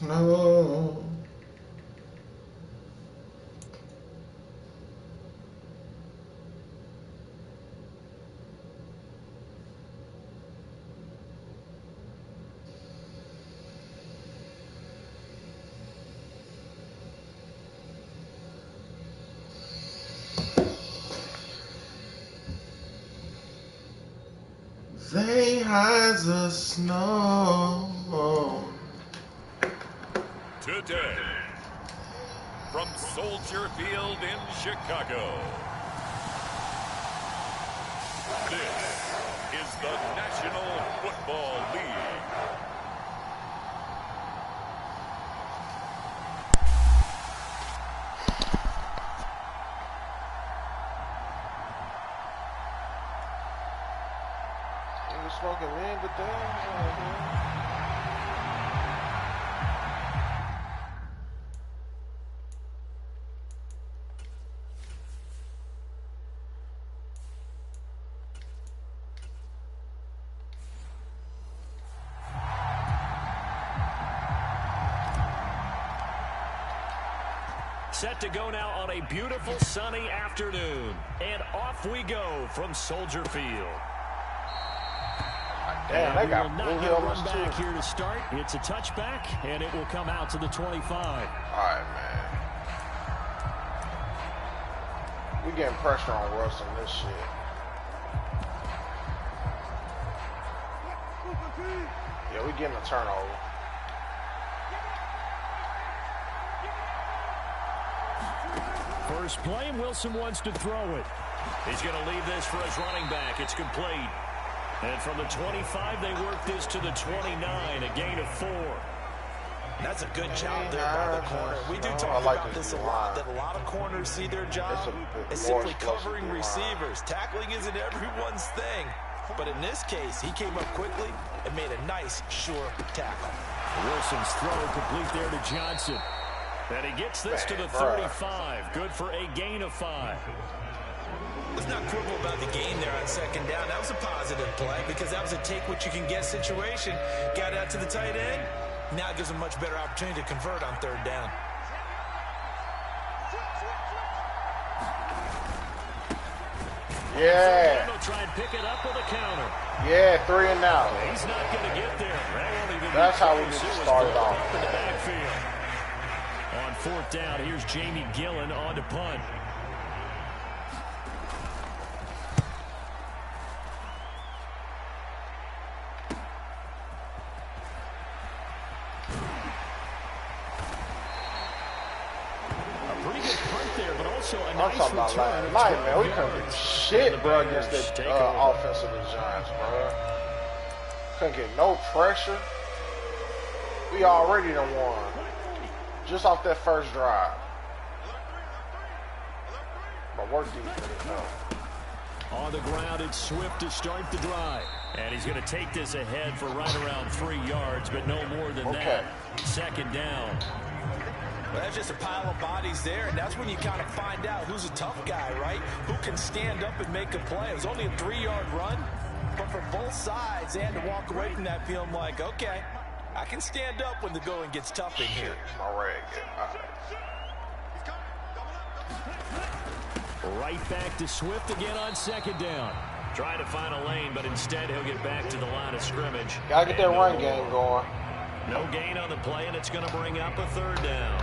snow. They hide the snow. Today, from Soldier Field in Chicago, this is the National Football League. Smoking man, but Set to go now on a beautiful sunny afternoon. And off we go from Soldier Field. damn, they got blue helmets too. Back here to start. It's a touchback, and it will come out to the 25. All right, man. We getting pressure on Russ on this shit. Yeah, we getting a turnover. First play, Wilson wants to throw it. He's going to leave this for his running back. It's complete. And from the 25, they work this to the 29, a gain of 4. That's a good job there by the corner. We do talk about this a lot, that a lot of corners see their job as simply covering receivers. Tackling isn't everyone's thing. But in this case, he came up quickly and made a nice, sure tackle. Wilson's throw complete there to Johnson. And he gets this to the 35. Good for a gain of 5. Let's not quibble about the gain there on second down. That was a positive play because that was a take-what-you-can-get situation. Got out to the tight end. Now it gives him a much better opportunity to convert on third down. Yeah. He'll try and pick it up with a counter. Yeah, 3 and out. He's not going to get there. That's how we need to start it off. In the backfield. On fourth down, here's Jamie Gillen on to punt. I'm talking about last night, man. We couldn't get shit, bro, against the offense of the Giants, bro. Couldn't get no pressure. We already done won. Just off that first drive. But work defense, though. On the ground, it's Swift to start the drive. And he's going to take this ahead for right around 3 yards, but no more than that. Second down. Well, that's just a pile of bodies there, and that's when you kind of find out who's a tough guy, right? Who can stand up and make a play. It was only a 3-yard run, but for both sides, they had to walk away from that feeling like, okay, I can stand up when the going gets tough in here. My rag. Right back to Swift again on second down. Trying to find a lane, but instead he'll get back to the line of scrimmage. Gotta get that run game going. No gain on the play, and it's going to bring up a third down.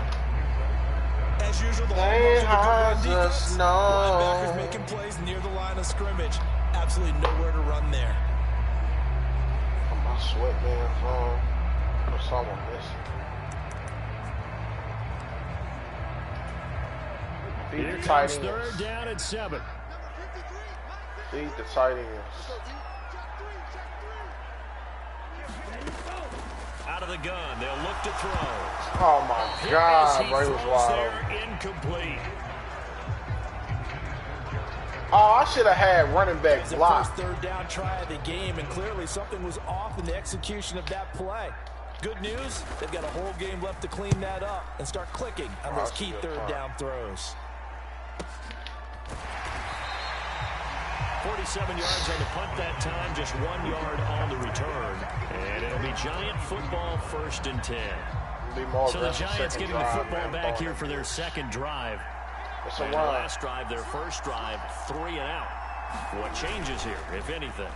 As usual, the linebackers making plays near the line of scrimmage. Absolutely nowhere to run there. My sweatbands on. Or someone missing. Here comes third down at 7. Feed the tight ends. Out of the gun, they'll look to throw. Oh my God, Ray was wild. Incomplete. Oh, I should have had running back block. First third down try of the game, and clearly something was off in the execution of that play. Good news, they've got a whole game left to clean that up and start clicking on those key third down throws. 47 yards on the punt that time, just 1 yard on the return. And it'll be Giant football, 1st and 10. Be more So the aggressive Giants second getting the drive, football man, back throwing here it. for their second drive. It's a And run. their last drive, their first drive, 3 and out. What changes here, if anything?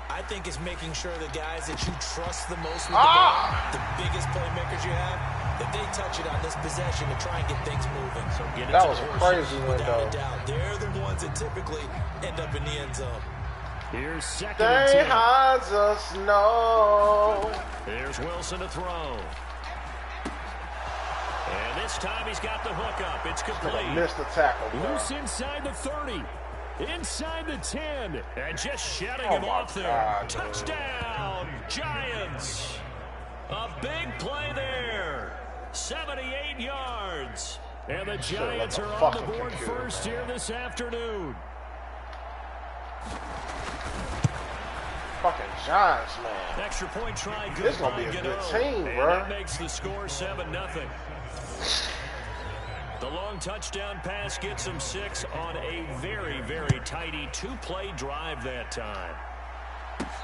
I think it's making sure the guys that you trust the most with the ball, the biggest playmakers you have, that they touch it on this possession to try and get things moving. So get it That to was the a horses, crazy without window. a doubt. They're the ones that typically end up in the end zone. Here's second and 10. They hides us, no. There's Wilson to throw. And this time he's got the hook up. It's complete. Missed the tackle, bro. Loose inside the 30. Inside the 10. And just shedding Oh him my off there. God, Touchdown, Giants. A big play there. 78 yards. And the Giants are on the board first here this afternoon. Fucking Giants, man. Extra point try. Good. This is gonna be a good team, bro. That makes the score 7-0. The long touchdown pass gets him 6 on a very, very tidy 2-play drive that time.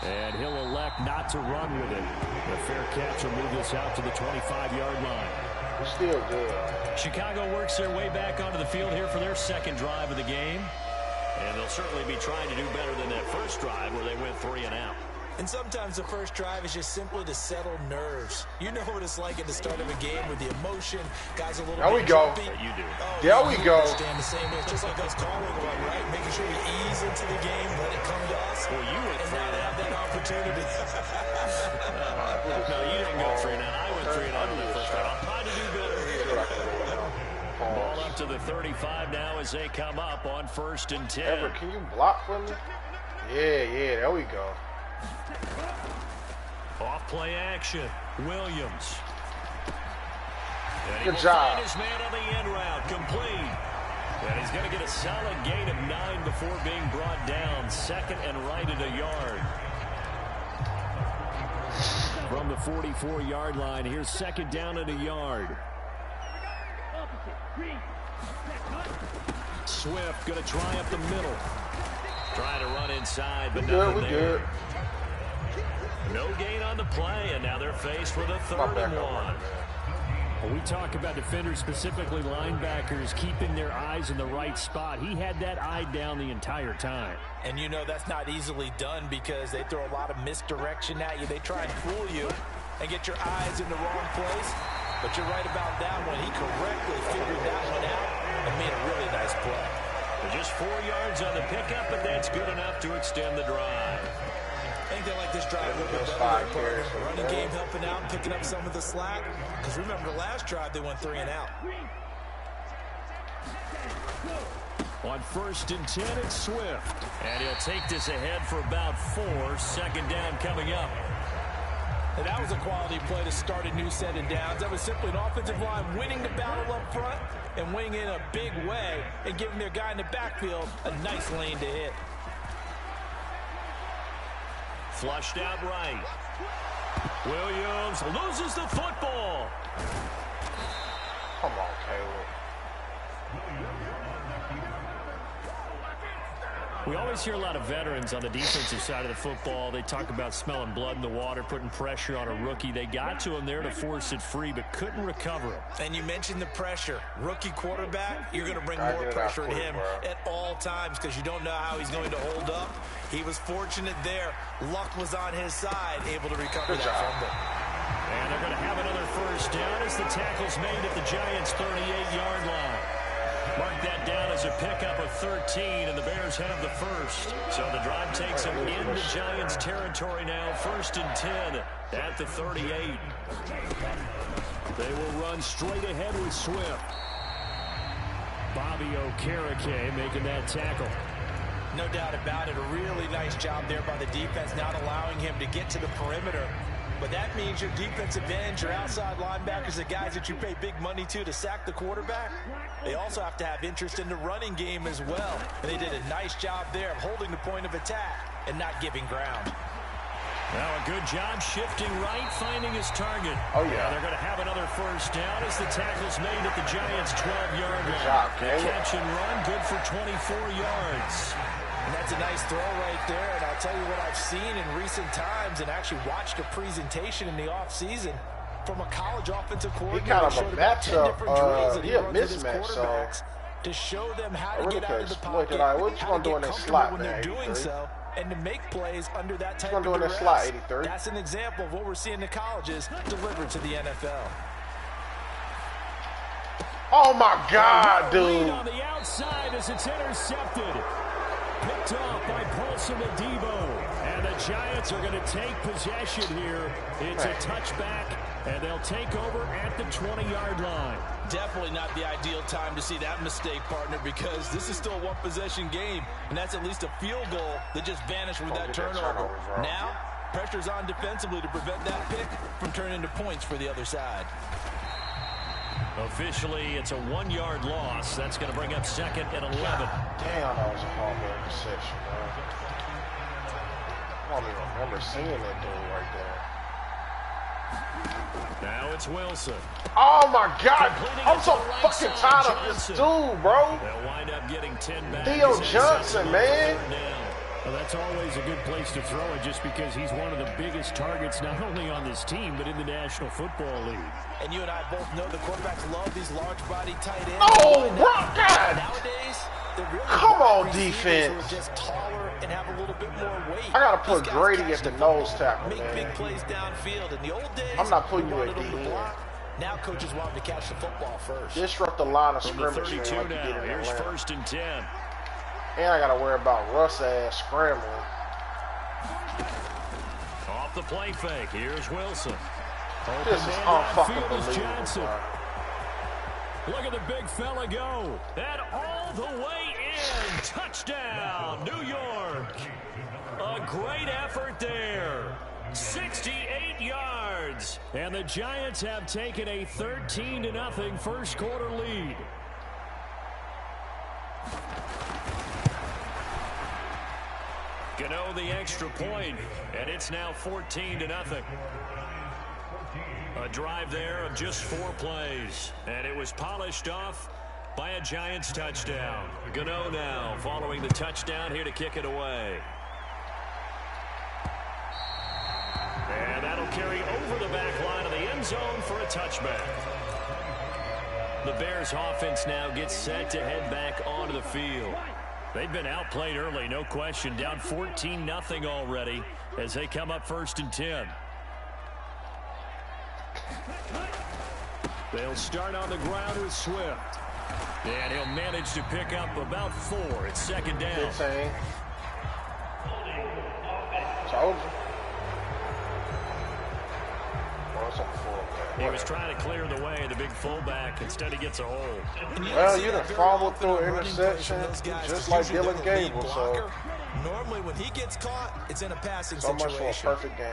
And he'll elect not to run with it. The fair catch will move this out to the 25-yard line. It's still good. Chicago works their way back onto the field here for their second drive of the game. And they'll certainly be trying to do better than that first drive where they went 3 and out. And sometimes the first drive is just simply to settle nerves. You know what it's like at the start of a game with the emotion. Guys a little There we bit go. jumpy. You do. Oh, There we go. Understand the same way. It's just like us calling one, right? Making sure we ease into the game, let it come to us. Well, you went and 3 now they have that opportunity. No, you didn't go 3 and out. I went 3 and out on the first time. I'll try to do better. Ball up to the 35 now as they come up on 1st and 10. Everett, can you block for me? Yeah, there we go. Off play action. Williams. And he Good will job. find his man on the end route. Complete. And he's going to get a solid gain of 9 before being brought down. 2nd and right at a yard. From the 44-yard line, here's 2nd down at a yard. Swift going to try up the middle. Trying to run inside, but nothing there. Good. No gain on the play, and now they're faced with a 3rd and 1. When we talk about defenders, specifically linebackers, keeping their eyes in the right spot, he had that eye down the entire time. And you know that's not easily done because they throw a lot of misdirection at you. They try and fool you and get your eyes in the wrong place. But you're right about that one. He correctly figured that one out and made a really nice play. Just 4 yards on the pickup, but that's good enough to extend the drive. I think they like this drive a little bit better. Their running game helping out and picking up some of the slack. Because remember, the last drive, they went 3 and out. On 1st and 10, it's Swift. And he'll take this ahead for about 4. 2nd down coming up. And that was a quality play to start a new set of downs. That was simply an offensive line winning the battle up front and winning in a big way and giving their guy in the backfield a nice lane to hit. Flushed out right. Williams loses the football. Come on, Caleb. We always hear a lot of veterans on the defensive side of the football. They talk about smelling blood in the water, putting pressure on a rookie. They got to him there to force it free, but couldn't recover it. And you mentioned the pressure. Rookie quarterback, you're going to bring more pressure at him at all times because you don't know how he's going to hold up. He was fortunate there. Luck was on his side, able to recover that fumble. And they're going to have another 1st down as the tackle's made at the Giants' 38-yard line. Mark that down as a pickup of 13, and the Bears have the 1st. So the drive takes them into Giants territory now. 1st and 10 at the 38. They will run straight ahead with Swift. Bobby Okereke making that tackle. No doubt about it. A really nice job there by the defense, not allowing him to get to the perimeter. But that means your defensive ends, your outside linebackers, the guys that you pay big money to sack the quarterback, they also have to have interest in the running game as well. And they did a nice job there of holding the point of attack and not giving ground. Now a good job shifting right, finding his target. Oh, yeah. They're going to have another 1st down as the tackle's made at the Giants' 12-yard line. Good job, Caleb. Catch and run, good for 24 yards. And that's a nice throw right there. And I'll tell you what I've seen in recent times and actually watched a presentation in the offseason. from a college offensive coordinator. He kind of a matchup. He a mismatch, so to show them how I to really get out of the exploit pocket, that. What you how gonna to do get in that comfortable slot, when they're man, doing 83? so, and to make plays under that type What you gonna of do in that duress. slot, 83? That's an example of what we're seeing in colleges delivered to the NFL. Oh my God, Lead dude! on the outside as it's intercepted. Picked off by Paulson Adebo. And the Giants are going to take possession here. It's a touchback, and they'll take over at the 20-yard line. Definitely not the ideal time to see that mistake, partner, because this is still a one-possession game, and that's at least a field goal that just vanished with that turnover. Now, pressure's on defensively to prevent that pick from turning into points for the other side. Officially, it's a 1-yard loss. That's going to bring up second and 11. Damn, that was a horrible interception, man. I don't even remember seeing that dude right there. Now it's Wilson. Oh my God! I'm so fucking tired of this dude, bro. They'll wind up getting 10 back. Theo Johnson, man. Well, that's always a good place to throw it just because he's one of the biggest targets not only on this team but in the National Football League. And you and I both know the quarterbacks love these large-bodied tight ends. Oh, bro, God! Nowadays, they're really Come on, receivers defense. who are just taller and have a little bit more weight. I gotta put These guys Grady catch at the the nose football, tackle, make man. big plays downfield. In the old days, I'm not putting we you at wanted them to DN. block. Now coaches want them to catch the football first. Disrupt the line of From the scrimmage, 32 man, like you now, did in here's Atlanta. 1st and 10. And I gotta worry about Russ ass scrambling. Off the play fake, here's Wilson. This is unfucking believable, Johnson. bro. Look at the big fella go. And all the way in. Touchdown, New York. A great effort there. 68 yards. And the Giants have taken a 13-0 first quarter lead. Gano the extra point, and it's now 14-0. A drive there of just 4 plays, and it was polished off by a Giants touchdown. Gano now following the touchdown here to kick it away. And that'll carry over the back line of the end zone for a touchback. The Bears offense now gets set to head back onto the field. They've been outplayed early, no question. Down 14-0 already as they come up 1st and 10. They'll start on the ground with Swift. And he'll manage to pick up about 4. It's 2nd down. 15. Told you. He was trying to clear the way, the big fullback. Instead, he gets a hold. Well, you done fumbled through an interception, just like Dylan Gable. So normally, when he gets caught, it's in a passing so situation. much for a perfect game.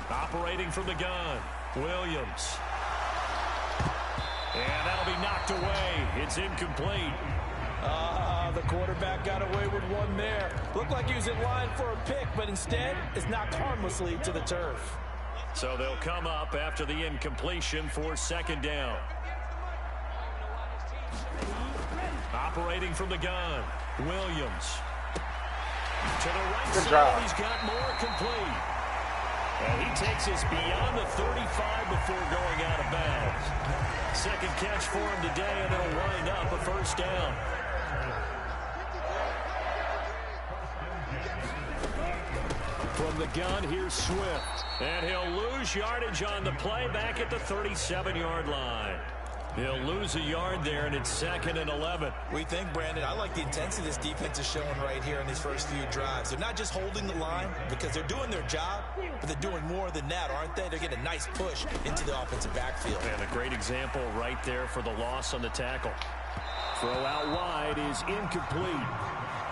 Operating from the gun, Williams. And that'll be knocked away. It's incomplete. The quarterback got away with one there. Looked like he was in line for a pick, but instead, it's knocked harmlessly to the turf. So they'll come up after the incompletion for 2nd down. Operating from the gun, Williams. To the right side, he's got more complete. And he takes us beyond the 35 before going out of bounds. Second catch for him today, and it'll wind up a 1st down. From the gun, here's Swift. And he'll lose yardage on the play back at the 37-yard line. He'll lose a yard there, and it's 2nd and 11. We think, Brandon, I like the intensity this defense is showing right here in these first few drives. They're not just holding the line because they're doing their job, but they're doing more than that, aren't they? They're getting a nice push into the offensive backfield. And a great example right there for the loss on the tackle. Throw out wide is incomplete.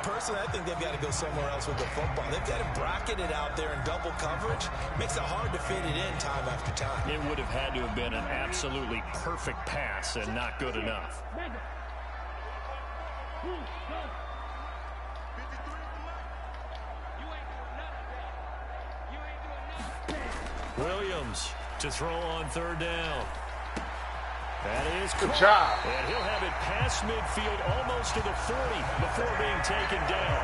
Personally, I think they've got to go somewhere else with the football. They've got to bracket it out there in double coverage. Makes it hard to fit it in time after time. It would have had to have been an absolutely perfect pass and not good enough. Williams to throw on 3rd down. That is good job. And he'll have it past midfield almost to the 40 before being taken down.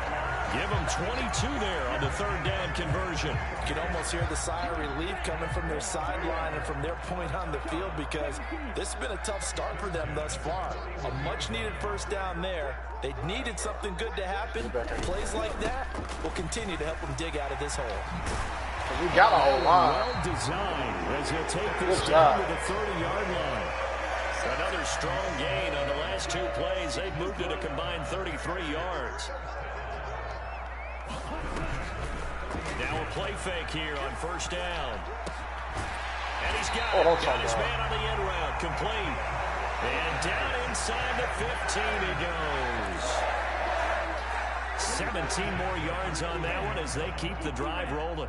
Give them 22 there on the third down conversion. You can almost hear the sigh of relief coming from their sideline and from their point on the field, because this has been a tough start for them thus far. A much-needed first down there. They needed something good to happen. Plays like that will continue to help them dig out of this hole. We got a whole line. Well designed as he'll take this down to the 30-yard line. Another strong gain on the last two plays. They've moved it a combined 33 yards. Now a play fake here on first down. And he's got his man on the end route, complete. And down inside the 15 he goes. 17 more yards on that one as they keep the drive rolling.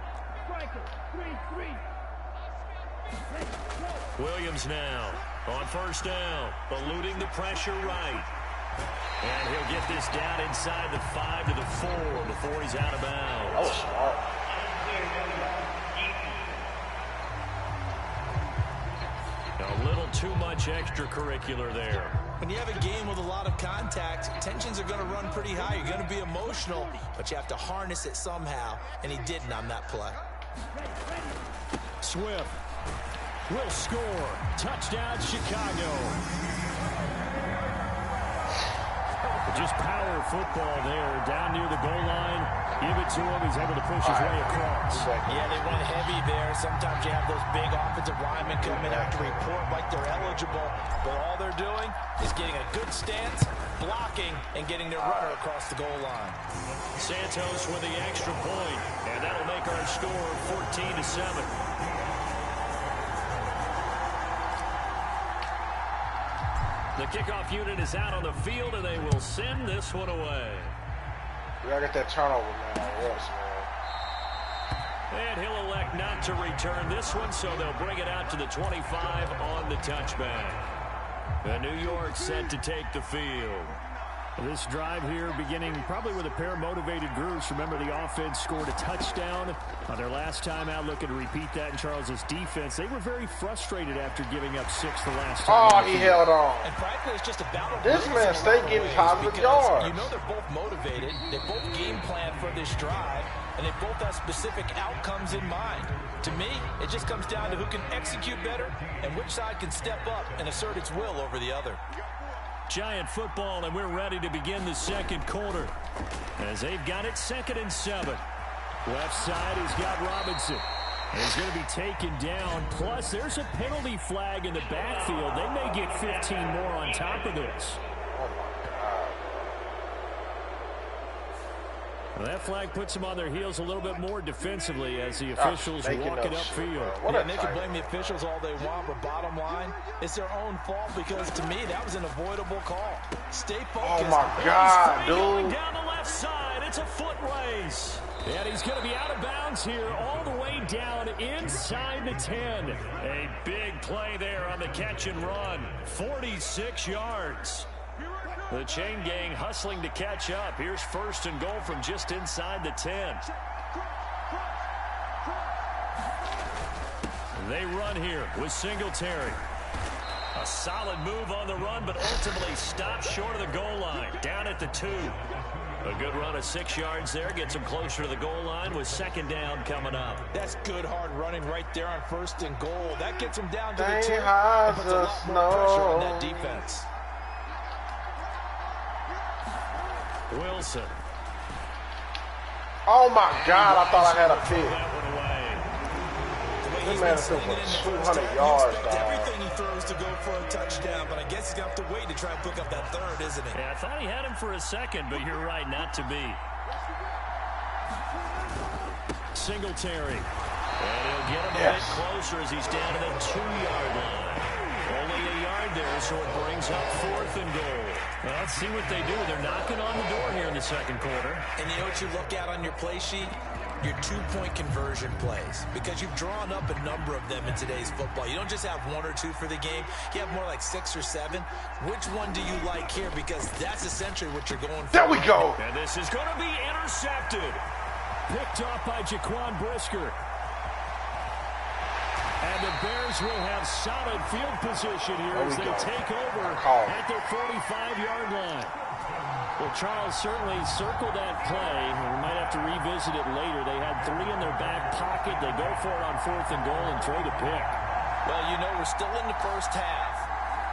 Williams now on first down, eluding the pressure right. And he'll get this down inside the 5 to the 4 before he's out of bounds. That was smart. A little too much extracurricular there. When you have a game with a lot of contact, tensions are going to run pretty high. You're going to be emotional, but you have to harness it somehow, and he didn't on that play. Swift will score. Touchdown, Chicago. Just power football there, down near the goal line. Give it to him. He's able to push his way across. Yeah, they run heavy there. Sometimes you have those big offensive linemen come in after report like they're eligible, but all they're doing is getting a good stance, blocking, and getting their runner across the goal line. Santos with the extra point, and that'll make our score 14-7. The kickoff unit is out on the field, and they will send this one away. We gotta get that turnover, man. Yes, man. And he'll elect not to return this one, so they'll bring it out to the 25 on the touchback. And New York set to take the field. This drive here beginning probably with a pair of motivated groups. Remember, the offense scored a touchdown on their last time out. Looking to repeat that in Charles's defense. They were very frustrated after giving up 6 the last time. Oh, he held on. And frankly, it's just a battle. This man stay getting positive yards. You know they're both motivated. They both game plan for this drive, and they both have specific outcomes in mind. To me, it just comes down to who can execute better and which side can step up and assert its will over the other. Giant football, and we're ready to begin the second quarter as they've got it 2nd and 7. Left side, he's got Robinson. And he's going to be taken down. Plus, there's a penalty flag in the backfield. They may get 15 more on top of this. Well, that flag puts them on their heels a little bit more defensively as the officials walk it upfield. And they can blame the officials all they want, but bottom line, it's their own fault because, to me, that was an avoidable call. Stay focused. Oh, my God, Going dude. down the left side. It's a foot race. And he's going to be out of bounds here all the way down inside the 10. A big play there on the catch and run. 46 yards. The chain gang hustling to catch up. Here's 1st and goal from just inside the 10. They run here with Singletary. A solid move on the run, but ultimately stopped short of the goal line. Down at the 2. A good run of 6 yards there. Gets him closer to the goal line with 2nd down coming up. That's good hard running right there on 1st and goal. That gets him down to the 2. That puts a lot more pressure on that defense. Wilson. Oh, my God. I thought I had a pick. That one away. This man is for 200 yards, dog. Everything he throws to go for a touchdown, but I guess he's going to have to wait to try and pick up that 3rd, isn't he? Yeah, I thought he had him for a second, but you're right, not to be. Singletary. And he'll get him a bit closer as he's down to the 2-yard line. Only a yard there, so it brings up 4th and goal. Well, let's see what they do. They're knocking on the door here in the second quarter. And you know what you look at on your play sheet? Your 2-point conversion plays, because you've drawn up a number of them in today's football. You don't just have 1 or 2 for the game. You have more like 6 or 7. Which one do you like here? Because that's essentially what you're going for. There we go. And this is going to be intercepted. Picked off by Jaquan Brisker. And the Bears will have solid field position here as they take over at their 45-yard line. Well, Charles certainly circled that play. We might have to revisit it later. They had 3 in their back pocket. They go for it on 4th and goal and throw the pick. Well, you know, we're still in the first half.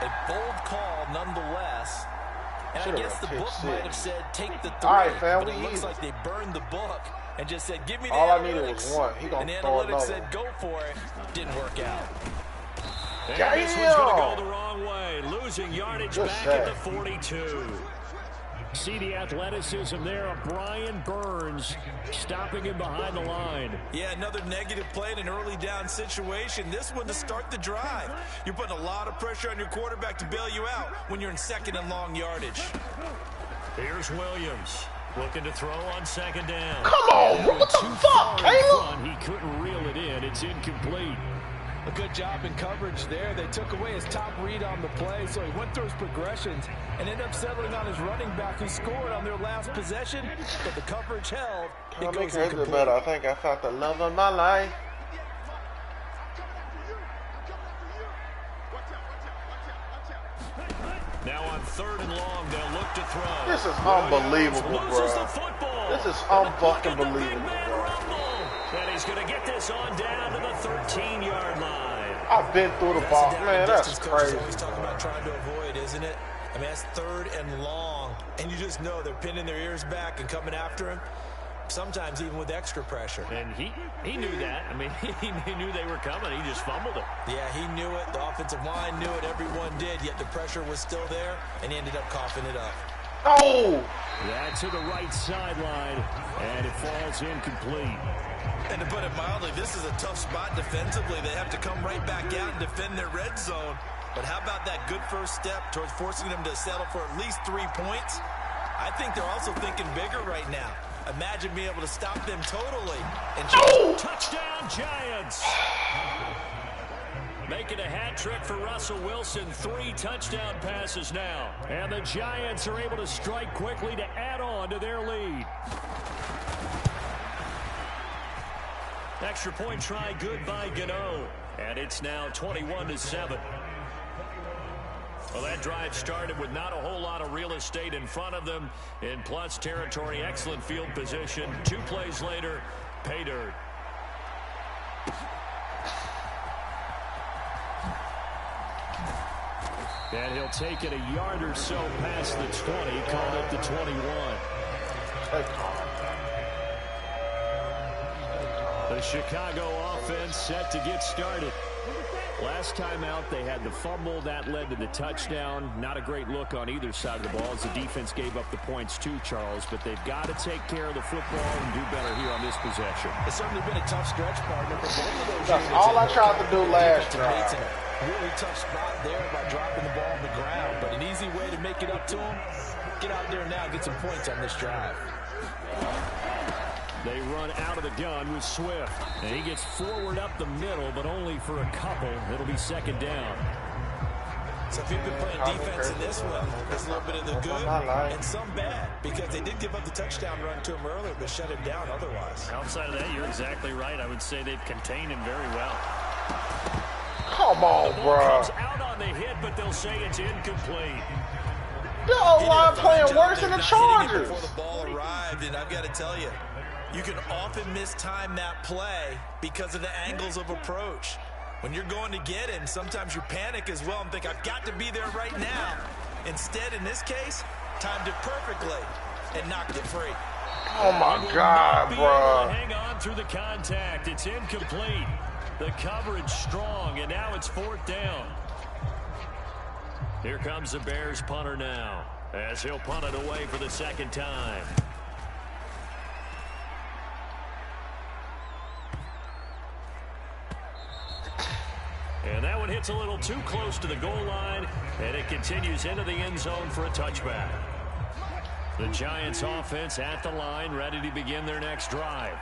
A bold call nonetheless. And I guess the book might have said take the 3. All right, fam, but it looks like they burned the book and just said, give me the all analytics. I needed was 1. He gonna and the throw analytics another. said go for it. Didn't work out. And this one's going to go the wrong way. Losing yardage back at the 42. See the athleticism there of Brian Burns stopping him behind the line. Yeah, another negative play in an early down situation. This one to start the drive. You're putting a lot of pressure on your quarterback to bail you out when you're in 2nd and long yardage. Here's Williams looking to throw on 2nd down. Come on, what the fuck, Caleb? He couldn't reel it in. It's incomplete. A good job in coverage there. They took away his top read on the play, so he went through his progressions and ended up settling on his running back who scored on their last possession, but the coverage held. It goes incomplete. Better. I think I found the love of my life. Now on 3rd and long, they'll look to throw. This is unbelievable, bro. This is unfucking believable, bro. And he's going to get this on down to the 13-yard line. I've been through the ball. Man, that's crazy. Always talking about trying to avoid, isn't it? I mean, that's 3rd and long, and you just know they're pinning their ears back and coming after him, sometimes even with extra pressure. And he knew that. I mean, he knew they were coming. He just fumbled it. Yeah, he knew it. The offensive line knew it. Everyone did, yet the pressure was still there, and he ended up coughing it up. Oh! That to the right sideline, and it falls incomplete. And to put it mildly, this is a tough spot defensively. They have to come right back out and defend their red zone. But how about that good first step towards forcing them to settle for at least 3 points? I think they're also thinking bigger right now. Imagine being able to stop them totally. And touchdown, Giants! Making a hat trick for Russell Wilson. 3 touchdown passes now. And the Giants are able to strike quickly to add on to their lead. Extra point try good by Gano. And it's now 21-7. Well, that drive started with not a whole lot of real estate in front of them. In plus territory, excellent field position. 2 plays later, pay dirt. And he'll take it a yard or so past the 20, called up the 21. The Chicago offense set to get started. Last time out, they had the fumble. That led to the touchdown. Not a great look on either side of the ball as the defense gave up the points too, Charles. But they've got to take care of the football and do better here on this possession. It's certainly been a tough stretch, partner, for both of those. That's all I tried to do last drive. Really tough spot there by dropping the ball on the ground. But an easy way to make it up to him, get out there now and get some points on this drive. They run out of the gun with Swift. And he gets forward up the middle, but only for a couple. It'll be 2nd down. So if you've been playing defense in this one, there's a little bit of the good and some bad. Because they did give up the touchdown run to him earlier, but shut him down otherwise. Outside of that, you're exactly right. I would say they've contained him very well. Come on, bro. Comes out on the hit, but they'll say it's incomplete. The O-line playing worse than the Chargers. Before the ball arrived, and I've got to tell you, you can often mistime that play because of the angles of approach. When you're going to get him, sometimes you panic as well and think, I've got to be there right now. Instead, in this case, timed it perfectly and knocked it free. Oh, my God, bro. Hang on through the contact. It's incomplete. The coverage strong, and now it's 4th down. Here comes the Bears punter now, as he'll punt it away for the 2nd time. And that one hits a little too close to the goal line, and it continues into the end zone for a touchback. The Giants offense at the line, ready to begin their next drive.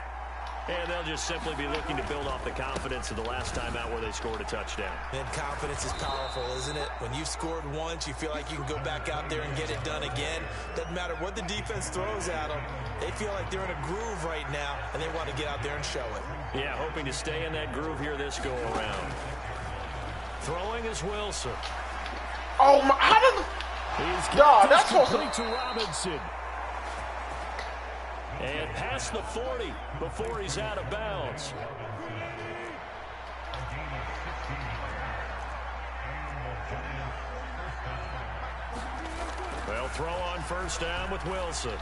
And they'll just simply be looking to build off the confidence of the last time out where they scored a touchdown. And confidence is powerful, isn't it? When you've scored once, you feel like you can go back out there and get it done again. Doesn't matter what the defense throws at them. They feel like they're in a groove right now, and they want to get out there and show it. Yeah, hoping to stay in that groove here this go-around. Throwing is Wilson. Oh, my. How did the... He's God, that's supposed to Robinson. And past the 40 before he's out of bounds. They'll throw on first down with Wilson.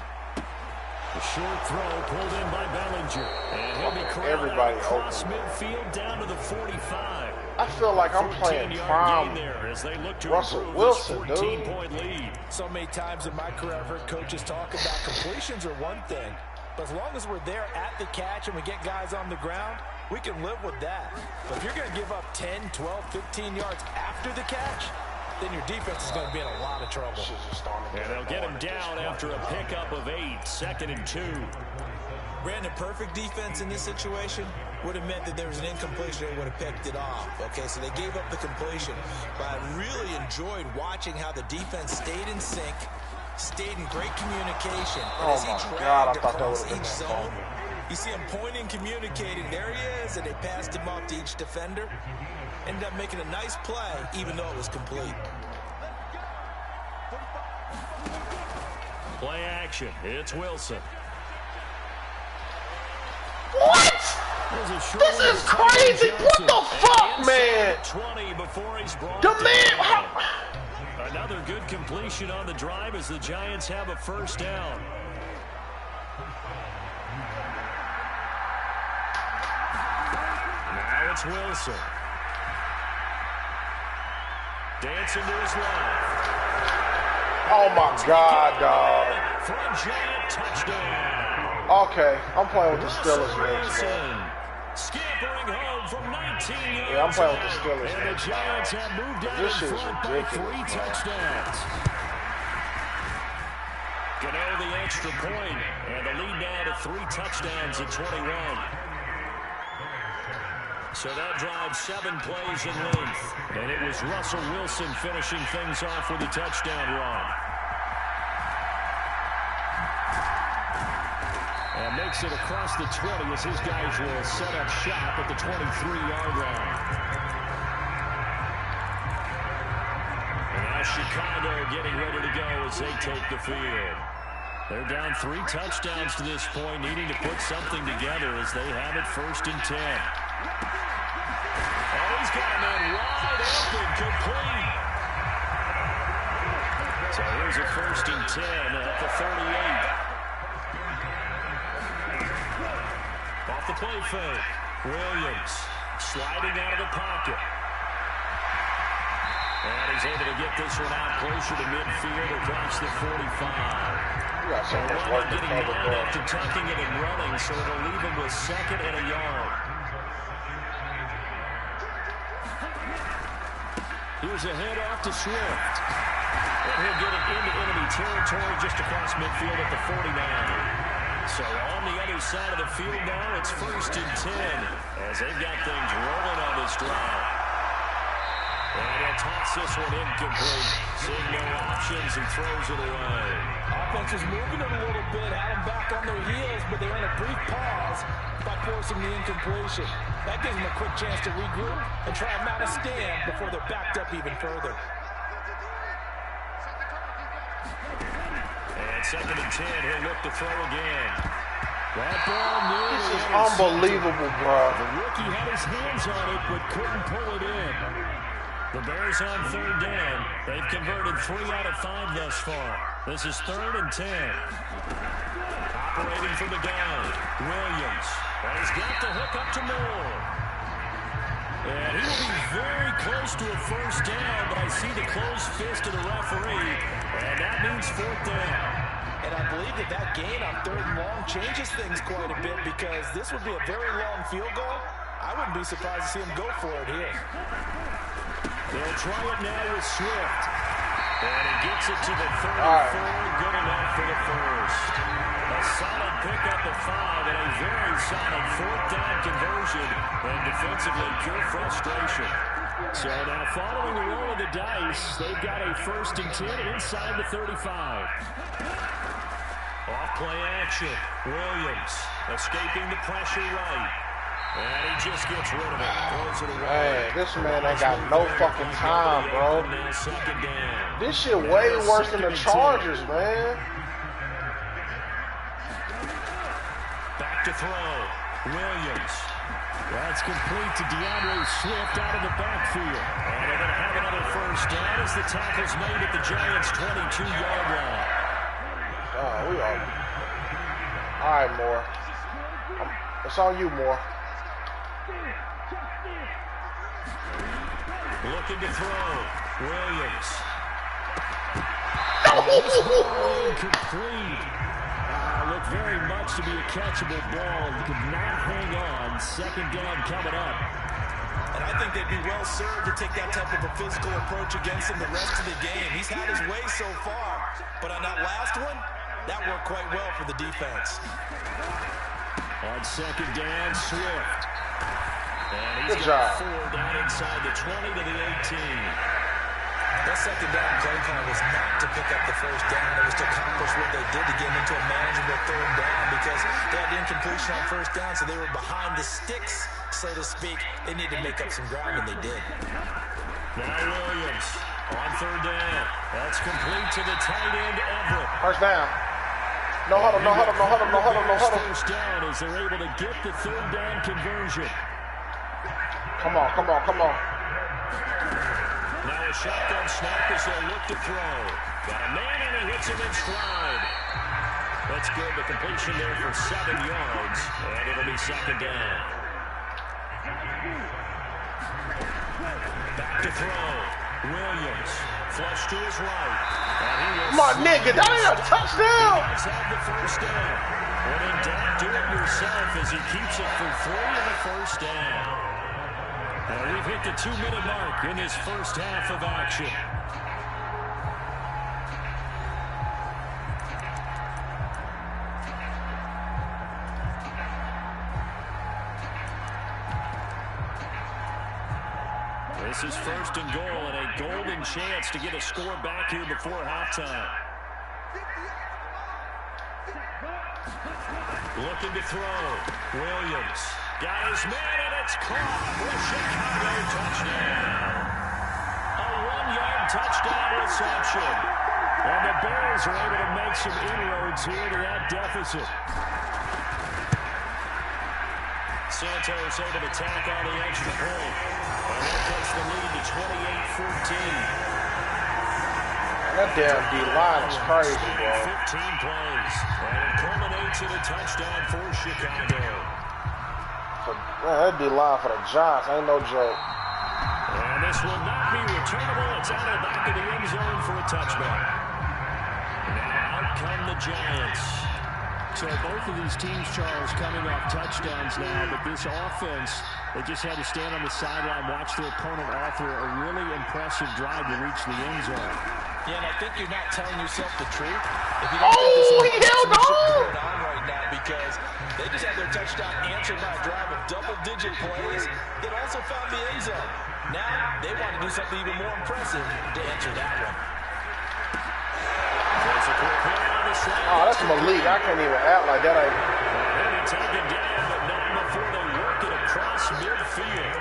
The short throw pulled in by Bellinger. And he'll be corralled across midfield down to the 45. I feel like I'm playing prime as they look to Russell Wilson, dude. 14-point lead. So many times in my career I've heard coaches talk about completions are one thing. But as long as we're there at the catch and we get guys on the ground, we can live with that. But if you're going to give up 10, 12, 15 yards after the catch, then your defense is going to be in a lot of trouble. And they'll get him down after a pickup of 8, 2nd and 2. Brandon, perfect defense in this situation would have meant that there was an incompletion and would have picked it off. Okay, so they gave up the completion. But I really enjoyed watching how the defense stayed in sync, stayed in great communication. And as he dragged across each zone, you see him pointing, communicating. There he is, and they passed him off to each defender. Ended up making a nice play, even though it was complete. Play action. It's Wilson. What? This is crazy. What the fuck, man? 20 before he's brought the man. Another good completion on the drive as the Giants have a first down. Now it's Wilson. Dancing to his left. Oh my God, dog. For a giant touchdown. Okay, I'm playing with the Steelers next, man. Scampering home from 19 yards. Yeah, I'm playing with the Steelers and next. The Giants have moved out in front by 3 touchdowns. Gano the extra point, and the lead now to 3 touchdowns at 21. So that drives 7 plays in length. And it was Russell Wilson finishing things off with a touchdown run. And makes it across the 20 as his guys will set up shop at the 23-yard line. And now Chicago getting ready to go as they take the field. They're down 3 touchdowns to this point, needing to put something together as they have it 1st and 10. And he's got a man wide open, complete. So here's a 1st and 10 at the 38. Off the play fake. Williams sliding out of the pocket. And he's able to get this one out closer to midfield across the 45. Getting down after tucking it and running, so it'll leave him with 2nd and a yard. Here's a handoff to Swift. And he'll get it into enemy territory just across midfield at the 49. So on the other side of the field now, it's 1st and 10 as they've got things rolling on this drive. And he'll toss this one incomplete. Seeing no options, he throws it away. Offense was moving it a little bit, had them back on their heels, but they're in a brief pause by forcing the incompletion. That gives them a quick chance to regroup and try and mount a stand before they're backed up even further. And 2nd and 10, he'll look to throw again. That ball nearly. This is unbelievable, bro. The rookie had his hands on it, but couldn't pull it in. The Bears on 3rd down. They've converted 3 out of 5 thus far. This is 3rd and 10. Operating from the gun, Williams. And he's got the hook up to Moore. And he will be very close to a 1st down, but I see the closed fist of the referee, and that means 4th down. And I believe that gain on 3rd and long changes things quite a bit because this would be a very long field goal. I wouldn't be surprised to see him go for it here. They'll try it now with Swift. And he gets it to the 34, good enough for the 1st. A solid pickup of 5 and a very solid 4th down conversion. And defensively, pure frustration. So now following the roll of the dice, they've got a 1st and 10 inside the 35. Off play action. Williams escaping the pressure right. And he just gets rid of it. Throws it away. Man, this man ain't got no fucking time, bro. This shit way worse than the Chargers, man. Back to throw. Williams. That's complete to DeAndre Swift out of the backfield. And they're going to have another first down as the tackle's made at the Giants' 22-yard line. We are. All right, Moore. It's on you, Moore. Looking to throw. Williams. Incomplete. Looked very much to be a catchable ball. Could not hang on. Second down coming up. And I think they'd be well served to take that type of a physical approach against him the rest of the game. He's had his way so far, but on that last one, that worked quite well for the defense. On second down, Swift. And he's Good job. 4 down inside the 20 to the 18. That second down play call was not to pick up the first down. It was to accomplish what they did to get into a manageable third down because they had incompletion on first down, so they were behind the sticks, so to speak. They needed to make up some ground, and they did. Now Williams on third down. That's complete to the tight end, Everett. First down. No huddle, no huddle, no huddle, no huddle, no huddle. First down as they're able to get the third down conversion. Come on, come on, come on. Now a shotgun snap as they look to throw. Got a man and he hits him in stride. That's good. The completion there for 7 yards. And it'll be second down. Back to throw. Williams. Flush to his right. My nigga, that ain't a touchdown. He does have the first down. When in doubt, do it yourself as he keeps it for 3 and a first down. We've hit the 2-minute mark in this first half of action. This is first and goal and a golden chance to get a score back here before halftime. Looking to throw. Williams. Got his man, and it's caught for a Chicago touchdown. A 1-yard touchdown reception. And the Bears are able to make some inroads here to that deficit. Santos able to tack on the extra point. And that takes the lead to 28-14. That damn D-line is crazy, bro. 15 plays. And it culminates in a touchdown for Chicago. Man, that D-line for the Giants ain't no joke. And this will not be returnable. It's out of the back of the end zone for a touchback. Now out come the Giants. So both of these teams, Charles, coming off touchdowns now, but this offense, they just had to stand on the sideline, watch their opponent offer a really impressive drive to reach the end zone. Yeah, and I think you're not telling yourself the truth if you don't think this is going on right now, because they just had their touchdown answered by a drive of double-digit plays that also found the end zone. Now they want to do something even more impressive to answer that one. Oh, that's Malik. I can't even act like that. Maybe taken down, but not before they work it across midfield.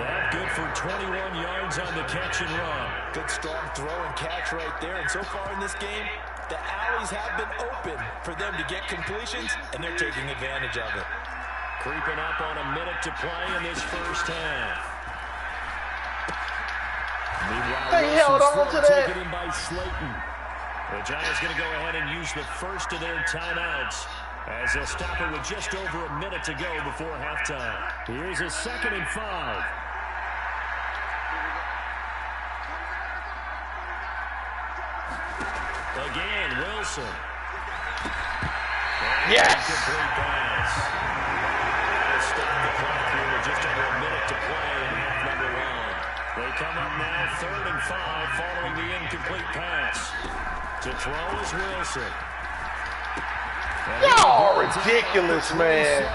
That good for 21 yards on the catch and run. Good strong throw and catch right there. And so far in this game, the alleys have been open for them to get completions, and they're taking advantage of it. Creeping up on a minute to play in this first half. Meanwhile, They held on to that. taken in by Slayton. The Giants going to go ahead and use the first of their timeouts as they'll stop it with just over a minute to go before halftime. Here's a 2nd and 5. Again, Wilson. Yes! Complete pass. They'll stop the clock here with just over a minute to play in half number 1. They come up now 3rd and 5 following the incomplete pass. To throw is Wilson. Y'all ridiculous, man.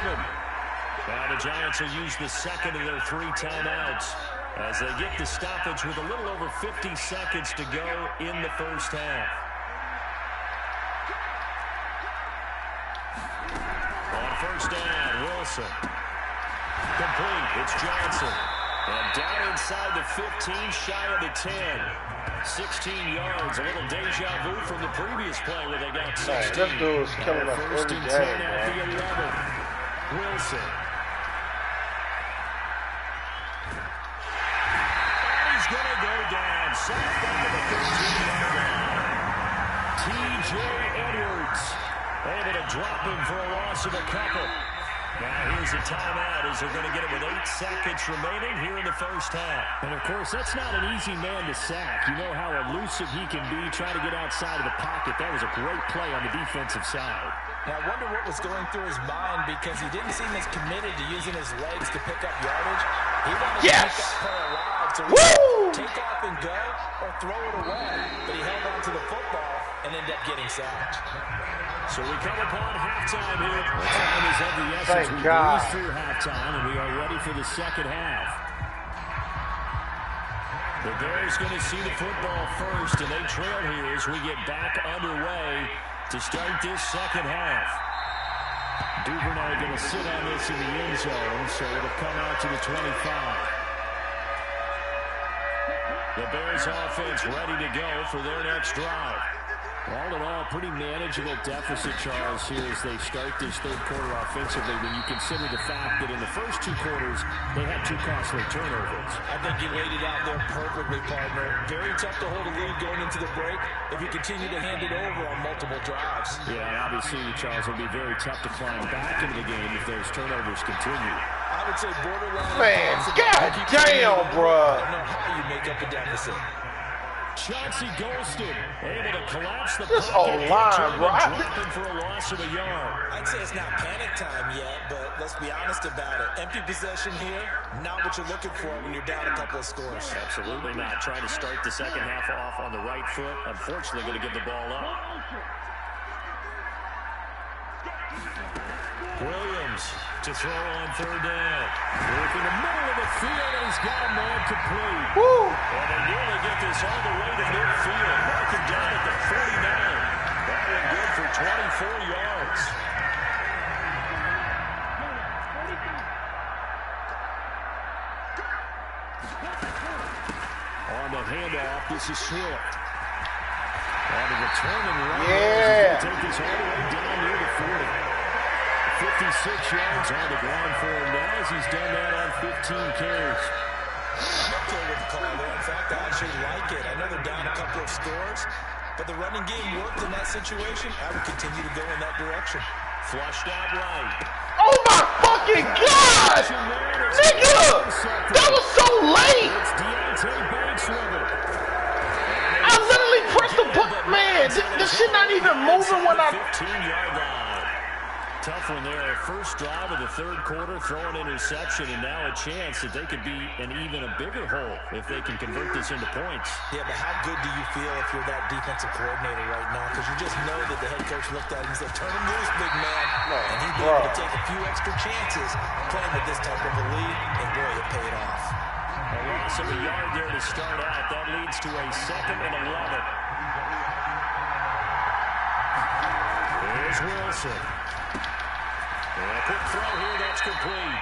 Now the Giants will use the second of their 3 timeouts as they get the stoppage with a little over 50 seconds to go in the first half. On first down, Wilson. Complete. It's Johnson. And down inside the 15, shy of the 10. 16 yards, a little deja vu from the previous play where they got 16. Man, this dude is killing us First every and game, 10 at the 11. Wilson. And he's going to go down. Sacked back at the 13-yard line. T.J. Edwards able to drop him for a loss of a couple. Now here's a timeout as they're going to get it with 8 seconds remaining here in the first half. And, of course, that's not an easy man to sack. You know how elusive he can be, trying to get outside of the pocket. That was a great play on the defensive side. Now, I wonder what was going through his mind because he didn't seem as committed to using his legs to pick up yardage. He wanted to keep that play alive, so he could take off and go or throw it away. But he held on to the football and ended up getting sacked. So we come upon halftime here. Time is of the essence. We breeze through halftime, and we are ready for the second half. The Bears going to see the football first, and they trail here as we get back underway to start this second half. Duvernay going to sit on this in the end zone, so it'll come out to the 25. The Bears offense ready to go for their next drive. All in all, pretty manageable deficit, Charles, here as they start this third quarter offensively when you consider the fact that in the first 2 quarters, they had 2 costly turnovers. I think you laid it out there perfectly, partner. Very tough to hold a lead going into the break if you continue to hand it over on multiple drives. Yeah, and obviously, Charles, it'll be very tough to climb back into the game if those turnovers continue. I would say borderline. Man, goddamn, bro. I don't know how you make up a deficit. Chauncey Golston able to collapse the this pocket. whole line, bro. Dropping for a loss of a yard. I'd say it's not panic time yet, but let's be honest about it. Empty possession here, not what you're looking for when you're down a couple of scores. Absolutely not. Trying to start the second half off on the right foot. Unfortunately, going to give the ball up. Williams to throw on third down. Work in the middle of the field, and he's got a man complete. Woo! And they nearly get this all the way to midfield. Marking down at the 49. That one good for 24 yards. On the handoff, this is Swift. On the return and run. Yeah. Take this all the way down near the 40. 56 yards on the ground for him now as he's done that on 15 carries. I'm okay with the call there. In fact, I actually like it. I know they're down a couple of scores, but the running game worked in that situation. I would continue to go in that direction. Flushed out right. Oh my fucking God! Nigga! That was so late! It's Deontay Banks with it. I literally pressed the button. Man, this shit not even moving when I... 15-yard line. Tough one there. First drive of the third quarter, throwing interception, and now a chance that they could be an even a bigger hole if they can convert this into points. Yeah, but how good do you feel if you're that defensive coordinator right now? Because you just know that the head coach looked at him and said, turn him loose, big man. And he'd be able to take a few extra chances playing with this type of a lead, and boy, it paid off. A loss of a yard there to start out. That leads to a 2nd and 11. There's Wilson. And a quick throw here, that's complete.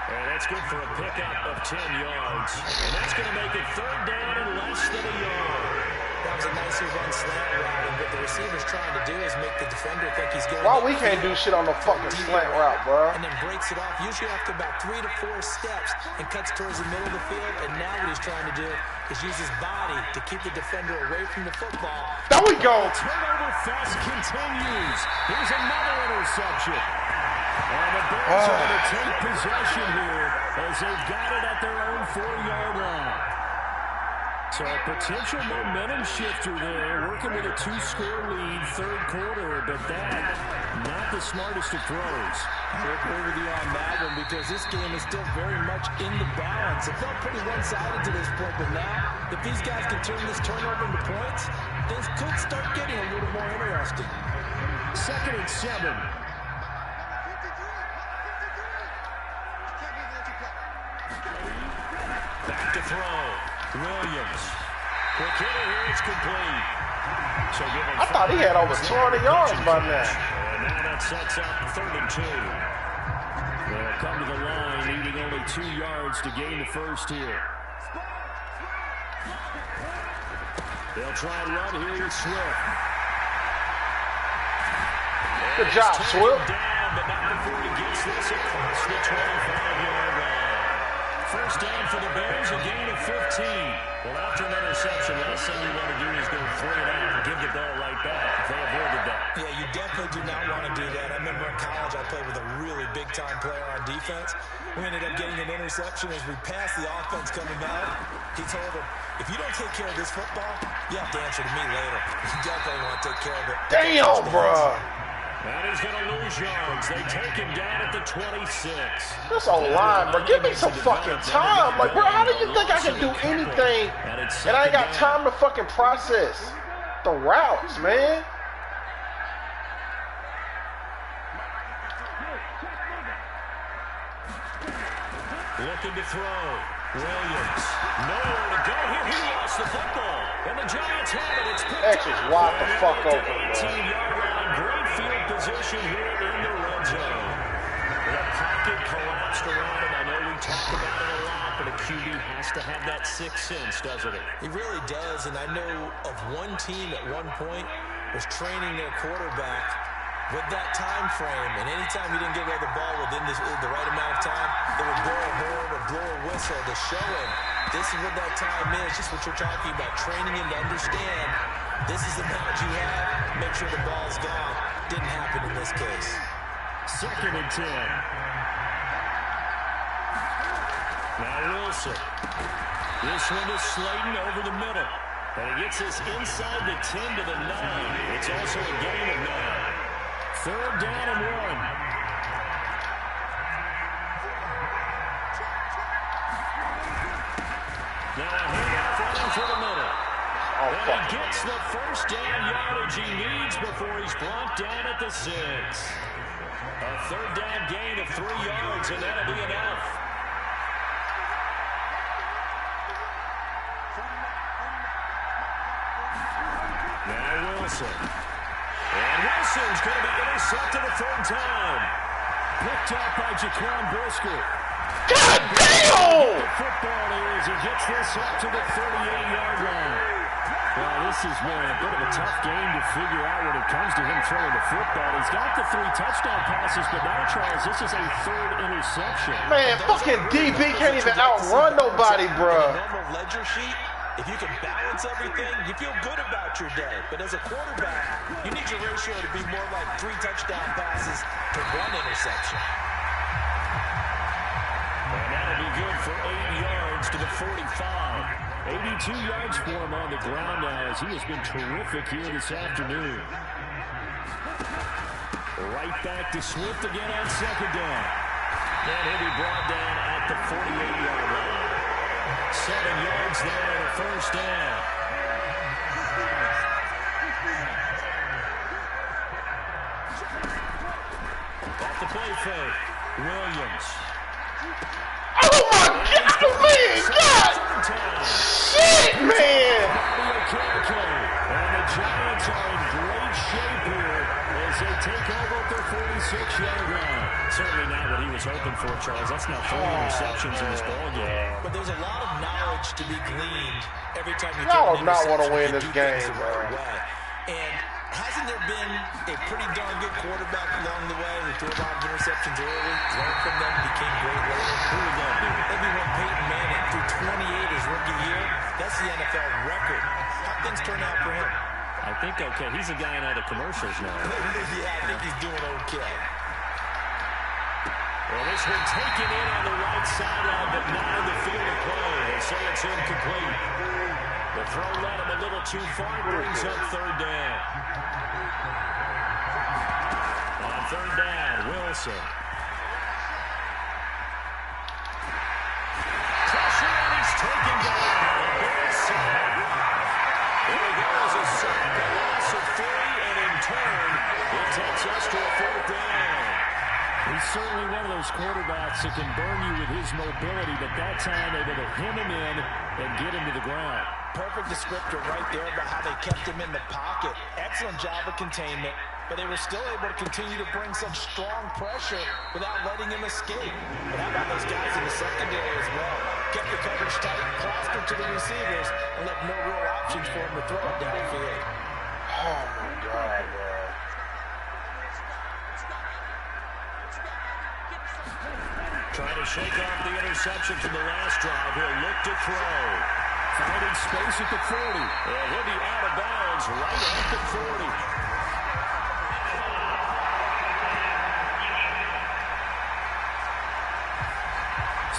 And that's good for a pickup of 10 yards. And that's going to make it third down and less than a yard. That was a nicely run slant route, and what the receiver's trying to do is make the defender think he's going. Why we can't do shit on the fucking slant route, bro? And then breaks it off, usually after about 3 to 4 steps, and cuts towards the middle of the field. And now what he's trying to do is use his body to keep the defender away from the football. There we go. Turnover fest continues. Here's another interception. And the Bears are going to take possession here as they've got it at their own 4-yard line. So a potential momentum shifter there, working with a 2-score lead, third quarter, but that, not the smartest of throws. Look over the on that one because this game is still very much in the balance. It felt pretty one-sided to this point, but now, if these guys can turn this turnover into points, things could start getting a little more interesting. 2nd and 7. Back to throw. Williams. Quick hitter here, it's complete. So I thought he had over 200 yards by now. And now that sets up 3rd and 2. They'll come to the line, needing only 2 yards to gain the first here. They'll try and run here with Swift. Good job, Swift. Down but not before he gets this across the 25-yard line. First down for the Bears, a gain of 15. Well, after an interception, last thing you want to do is go 3 and out and give the ball right back. They avoided that. Yeah, you definitely do not want to do that. I remember in college I played with a really big-time player on defense. We ended up getting an interception as we passed the offense coming out. He told him, if you don't take care of this football, you have to answer to me later. You definitely want to take care of it. Damn, bro. And he's going to lose yards. They take him down at the 26. That's a line, bro. Give me some fucking time. Like, bro, how do you think I can do anything and I ain't got time to fucking process the routes, man? Looking to throw. Williams. Nowhere to go here. He lost the football. And the Giants have it. It's picked up. X is wide the fuck open, bro. 18-yard line. Great field position here in the red zone. The pocket collapsed around him. I know we talked about it a lot, but a QB has to have that sixth sense, doesn't it? He really does, and I know of one team at one point was training their quarterback with that time frame, and anytime he didn't get rid of the ball within the right amount of time, they would blow a horn or blow a whistle to show him this is what that time is, just what you're talking about, training him to understand this is the amount you have, make sure the ball's gone. Didn't happen in this case. 2nd and 10. Now Wilson. This one is Slayton over the middle. And he gets this inside the 10 to the 9. It's also a gain of 9. 3rd down and 1. Now a handoff running for the middle. And he gets the first down yardage he needs before he's brought down at the 6. A 3rd down gain of 3 yards, and that'll be enough. Now Wilson. And Wilson's going to be intercepted a 3rd time. Picked up by Jaquan Brisker. God damn! The football here as he gets this up to the 38-yard line. Well, this has been a bit of a tough game to figure out when it comes to him throwing the football. He's got the 3 touchdown passes, but now, Charles, this is a 3rd interception. Man, fucking DB can't even outrun nobody, bro. Normal ledger sheet, if you can balance everything, you feel good about your day. But as a quarterback, you need your ratio to be more like 3 touchdown passes to 1 interception. And that'll be good for 8 yards to the 45. 82 yards for him on the ground now as he has been terrific here this afternoon. Right back to Swift again on 2nd down. And he'll be brought down at the 48-yard line. 7 yards there and a 1st down. Off the play fake. Williams. Oh my God, man! God! Shit, man! And the Giants are in great shape here as they take over at their 46-yard line. Certainly not what he was hoping for, Charles. That's now 4 interceptions in this ballgame. But there's a lot of knowledge to be gleaned every time you Y'all throw an do not want to interception, win you this do game, things the bro. right way. And hasn't there been a pretty darn good quarterback along the way who threw a lot of interceptions early, learned from them, became great later? Who would that be? Maybe when Peyton Manning threw 28 his rookie year. That's the NFL record. How things turn out for him? I think okay. He's a guy in all the commercials now. Yeah, I think he's doing okay. Well, this one taken in on the right sideline, but not in the field of play. They say it's incomplete. The throw led him a little too far, brings up 3rd down. On 3rd down, Wilson. Pressure, and he's taken down. There he goes, a sack, a loss of 3, and in turn, it takes us to a 4th down. He's certainly one of those quarterbacks that can burn you with his mobility, but that time able to hem him in and get him to the ground. Perfect descriptor right there about how they kept him in the pocket. Excellent job of containment, but they were still able to continue to bring such strong pressure without letting him escape. But how about those guys in the secondary as well? Kept the coverage tight, plastered to the receivers, and left no real options for him to throw it downfield. Oh, my God, bro. Trying to shake off the interception from the last drive. He'll look to throw. Finding space at the 40. And he'll be out of bounds right at the 40.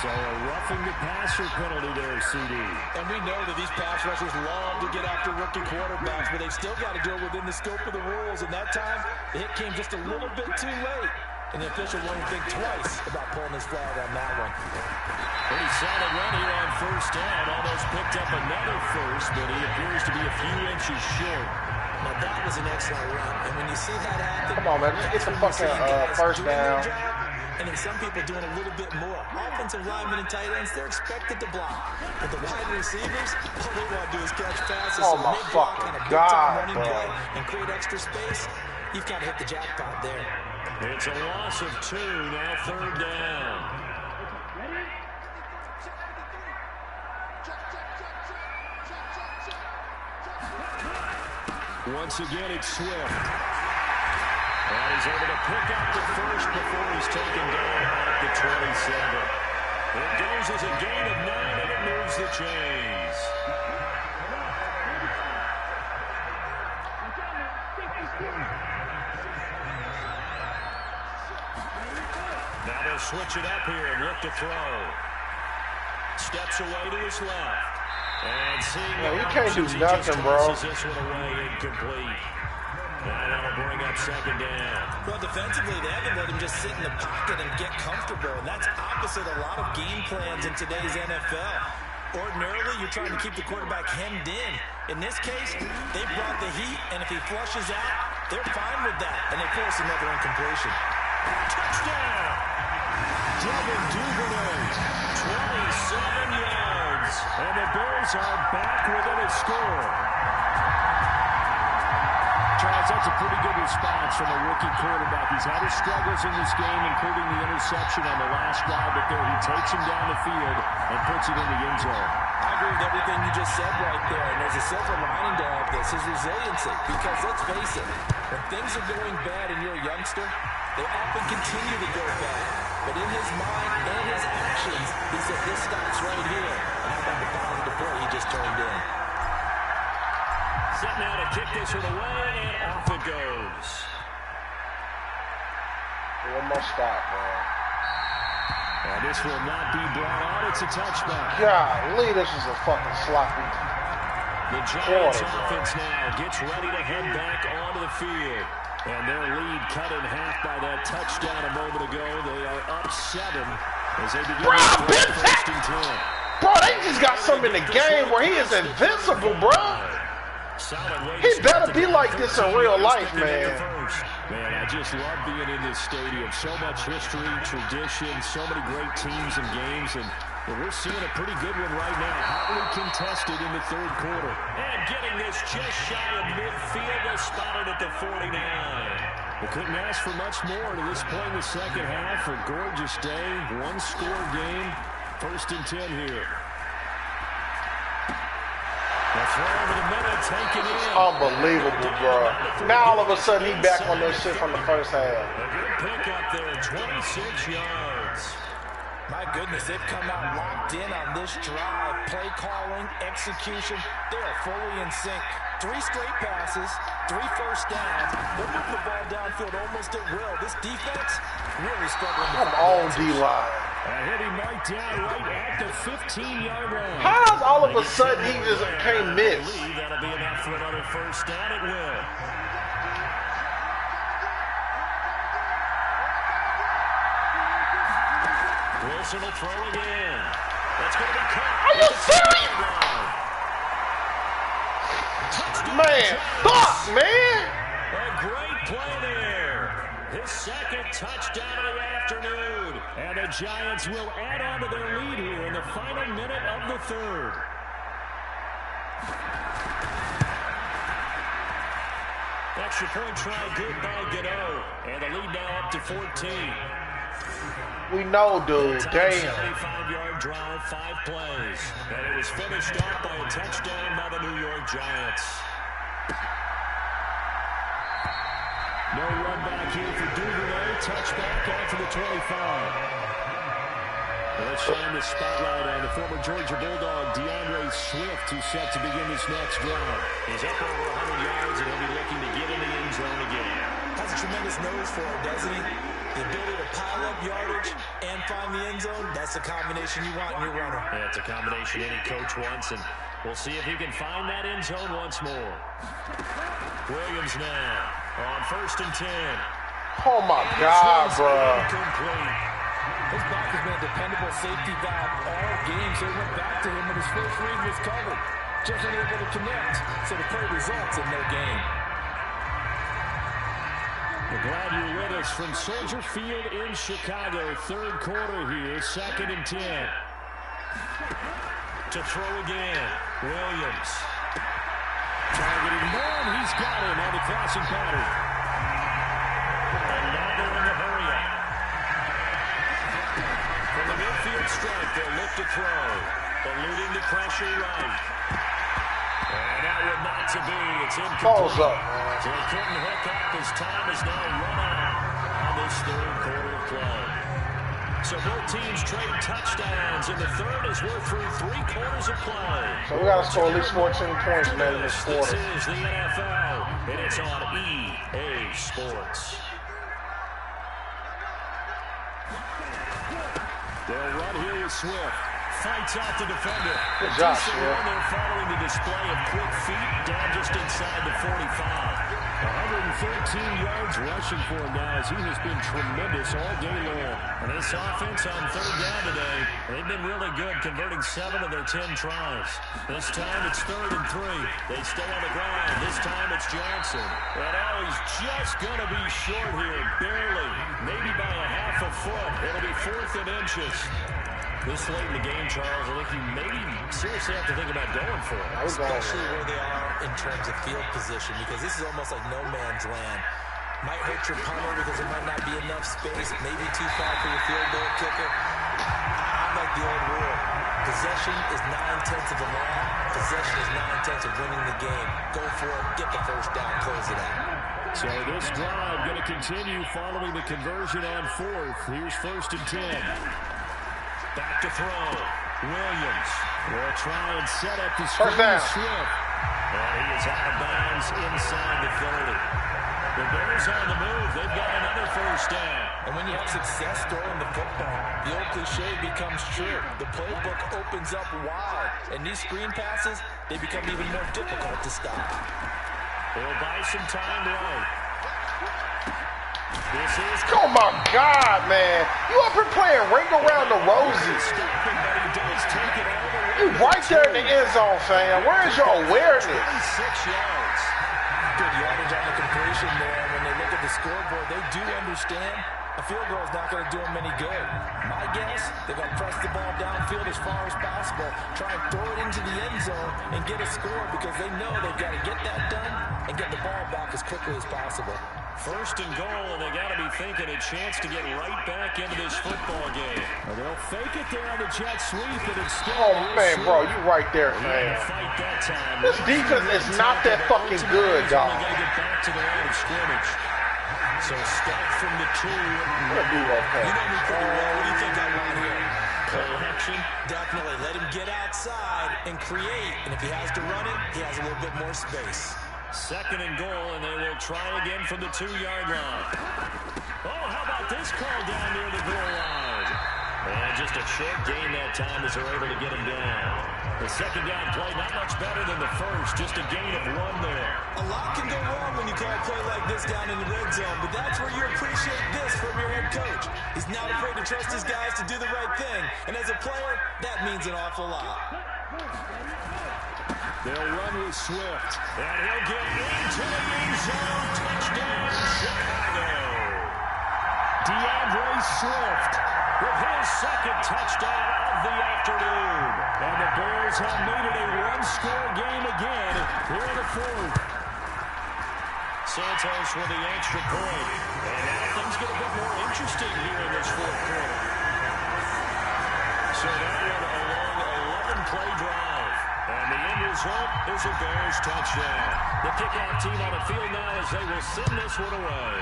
So a roughing the passer penalty there, CD. And we know that these pass rushers love to get after rookie quarterbacks, but they've still got to do it within the scope of the rules. And that time, the hit came just a little bit too late. And the official won't think twice about pulling his flag on that one. Pretty solid run here on first down. Almost picked up another first, but he appears to be a few inches short. Now that was an excellent run. And when you see that happen, come on, man, just get some fucking first down. And then some people doing a little bit more. Offensive linemen and tight ends, they're expected to block. But the wide receivers, all they want to do is catch passes. Oh, my fucking God, bro. And create extra space. You've got to hit the jackpot there. It's a loss of 2, now third down. Once again, it's Swift. And he's able to pick up the first before he's taken down at the 27. It goes as a gain of 9, and it moves the chains. Now they'll switch it up here and look to throw. Steps away to his left. And seeing you can't do nothing, bro. This one away, incomplete. Now that'll bring up second down. Well, defensively, they haven't let him just sit in the pocket and get comfortable. And that's opposite a lot of game plans in today's NFL. Ordinarily, you're trying to keep the quarterback hemmed in. In this case, they brought the heat, and if he flushes out, they're fine with that. And they force another incompletion. Touchdown! Devin Duvernay, 27 yards. And the Bears are back within a score. Charles, that's a pretty good response from a rookie quarterback. He's had his struggles in this game, including the interception on the last drive, but there he takes him down the field and puts it in the end zone. I agree with everything you just said right there, and there's a silver lining to all of this, his resiliency, because let's face it, when things are going bad and you're a youngster, they often continue to go bad. But in his mind and his actions, he said, this stops right here. And how about the positive play he just turned in? Set now to kick this one away, and off it goes. One more stop, man. And this will not be brought out. It's a touchback. Golly, this is a fucking sloppy The Giants offense now gets ready to head back onto the field. And their lead cut in half by that touchdown a moment ago. They are up 7 as they begin first and 10. Bro, they just got something in the game where he is invincible, bro. He better be like this in real life, man. Man, I just love being in this stadium. So much history, tradition, so many great teams and games, and we're seeing a pretty good one right now. Hotly contested in the third quarter. And getting this just shy of midfield, is spotted at the 49. We couldn't ask for much more to this point in the second half. A gorgeous day, one-score game. First and 10 here. The throw over the middle, taken in. Unbelievable, bro. Now all of a sudden he back on this shit from the first half. A good pickup there, 26 yards. My goodness, they've come out locked in on this drive. Play calling, execution, they are fully in sync. 3 straight passes, 3 first downs. They're moving the ball downfield almost at will. This defense really struggling. Come on, D-line. A heavy mark down right at the 15-yard line. How's all of a sudden he just can't miss? That'll be enough for another first down. It will. Wilson will throw again. That's going to be caught. Are you serious? Man, fuck, man. A great play there. His second touchdown of the afternoon. And the Giants will add on to their lead here in the final minute of the third. Extra point try good by Gano. And the lead now up to 14. We know, dude. Damn. 75-yard drive, 5 plays. And it was finished off by a touchdown by the New York Giants. No run back here for Duvernay. Touchback out to the 25. Let's shine the spotlight on the former Georgia Bulldog, DeAndre Swift, who's set to begin this next drive. He's up over 100 yards, and he'll be looking to get in the end zone again. Has a tremendous nose for it, doesn't he? The ability to pile up yardage and find the end zone, that's the combination you want in your runner. Yeah, it's a combination any coach wants, and we'll see if he can find that end zone once more. Williams now on 1st and 10. Oh, my God, bro. Incomplete. His back has been a dependable safety valve all game, so he went back to him when his first read was covered. Just unable to connect, so the play results in no gain. We're glad you're with us from Soldier Field in Chicago. 3rd quarter here, 2nd and 10. To throw again, Williams. Targeting man, he's got him on the crossing pattern. And now they're in the hurry-up. From the midfield strike, they'll look to throw. Eluding the pressure right. And that would not to be. It's incomplete. Balls up, man. So he couldn't hook up. His time is now run out on this 3rd quarter of play. So both teams trade touchdowns, and the 3rd as we're through 3 quarters of play. So we got to score at least 14 points, man, in this quarter. This is the NFL, and it's on EA Sports. They'll run here with Swift. Fights out the defender. Good job, Decent Swift. run there following the display of quick feet down just inside the 45. 113 yards rushing for him now, as he has been tremendous all day long. And this offense on 3rd down today, they've been really good, converting 7 of their 10 tries. This time it's 3rd and 3. They stay on the ground. This time it's Johnson. And oh, he's just going to be short here, barely. Maybe by a half a foot. It'll be 4th and inches. This late in the game, Charles, I think you maybe seriously have to think about going for it. Especially where they are in terms of field position, because this is almost like no man's land. Might hurt your punter because there might not be enough space, maybe too far for your field goal kicker. I like the old rule. Possession is 9/10 of the law. Possession is 9/10 of winning the game. Go for it, get the first down, close it out. So this drive going to continue following the conversion on 4th. Here's 1st and 10. Back to throw. Williams will try and set up the First down. Swift. And he is out of bounds inside the 30. The Bears on the move. They've got another first down. And when you have success throwing the football, the old cliche becomes true. The playbook opens up wide. And these screen passes, they become even more difficult to stop. They'll buy some time right. This is... Oh, my God, man. You up here playing Ring Around the Roses. You right there in the end zone, fam. Where is your awareness? 26 yards. Good yardage on the completion there. When they look at the scoreboard, they do understand a field goal is not going to do them any good. My guess, they're going to press the ball downfield as far as possible, try and throw it into the end zone and get a score, because they know they've got to get that done and get the ball back as quickly as possible. 1st and goal, and they got to be thinking a chance to get right back into this football game. Well, they'll fake it there on the jet sweep, and instead... Oh, man, bro, you right there, man. Fight that time. This defense is not that fucking good, dog. They got to get back to the line of scrimmage. So start from the 2. What do you okay? You know me pretty well. What do you think I want here? Collection. Definitely. Let him get outside and create. And if he has to run it, he has a little bit more space. 2nd and goal, and they will try again from the 2-yard line. Oh, how about this call down near the goal line? And just a short gain that time as they're able to get him down. The 2nd down play, not much better than the 1st, just a gain of 1 there. A lot can go wrong when you call a play like this down in the red zone, but that's where you appreciate this from your head coach. He's not afraid to trust his guys to do the right thing, and as a player, that means an awful lot. They'll run with Swift. And he'll get into the end zone. Touchdown, Chicago. DeAndre Swift with his 2nd touchdown of the afternoon. And the Bears have made it a 1-score game again here in the 4th. Santos with the extra point. And now things get a bit more interesting here in this 4th quarter. So that one a long 11-play drive. And the end result is a Bears touchdown. The kickoff team on the field now as they will send this one away.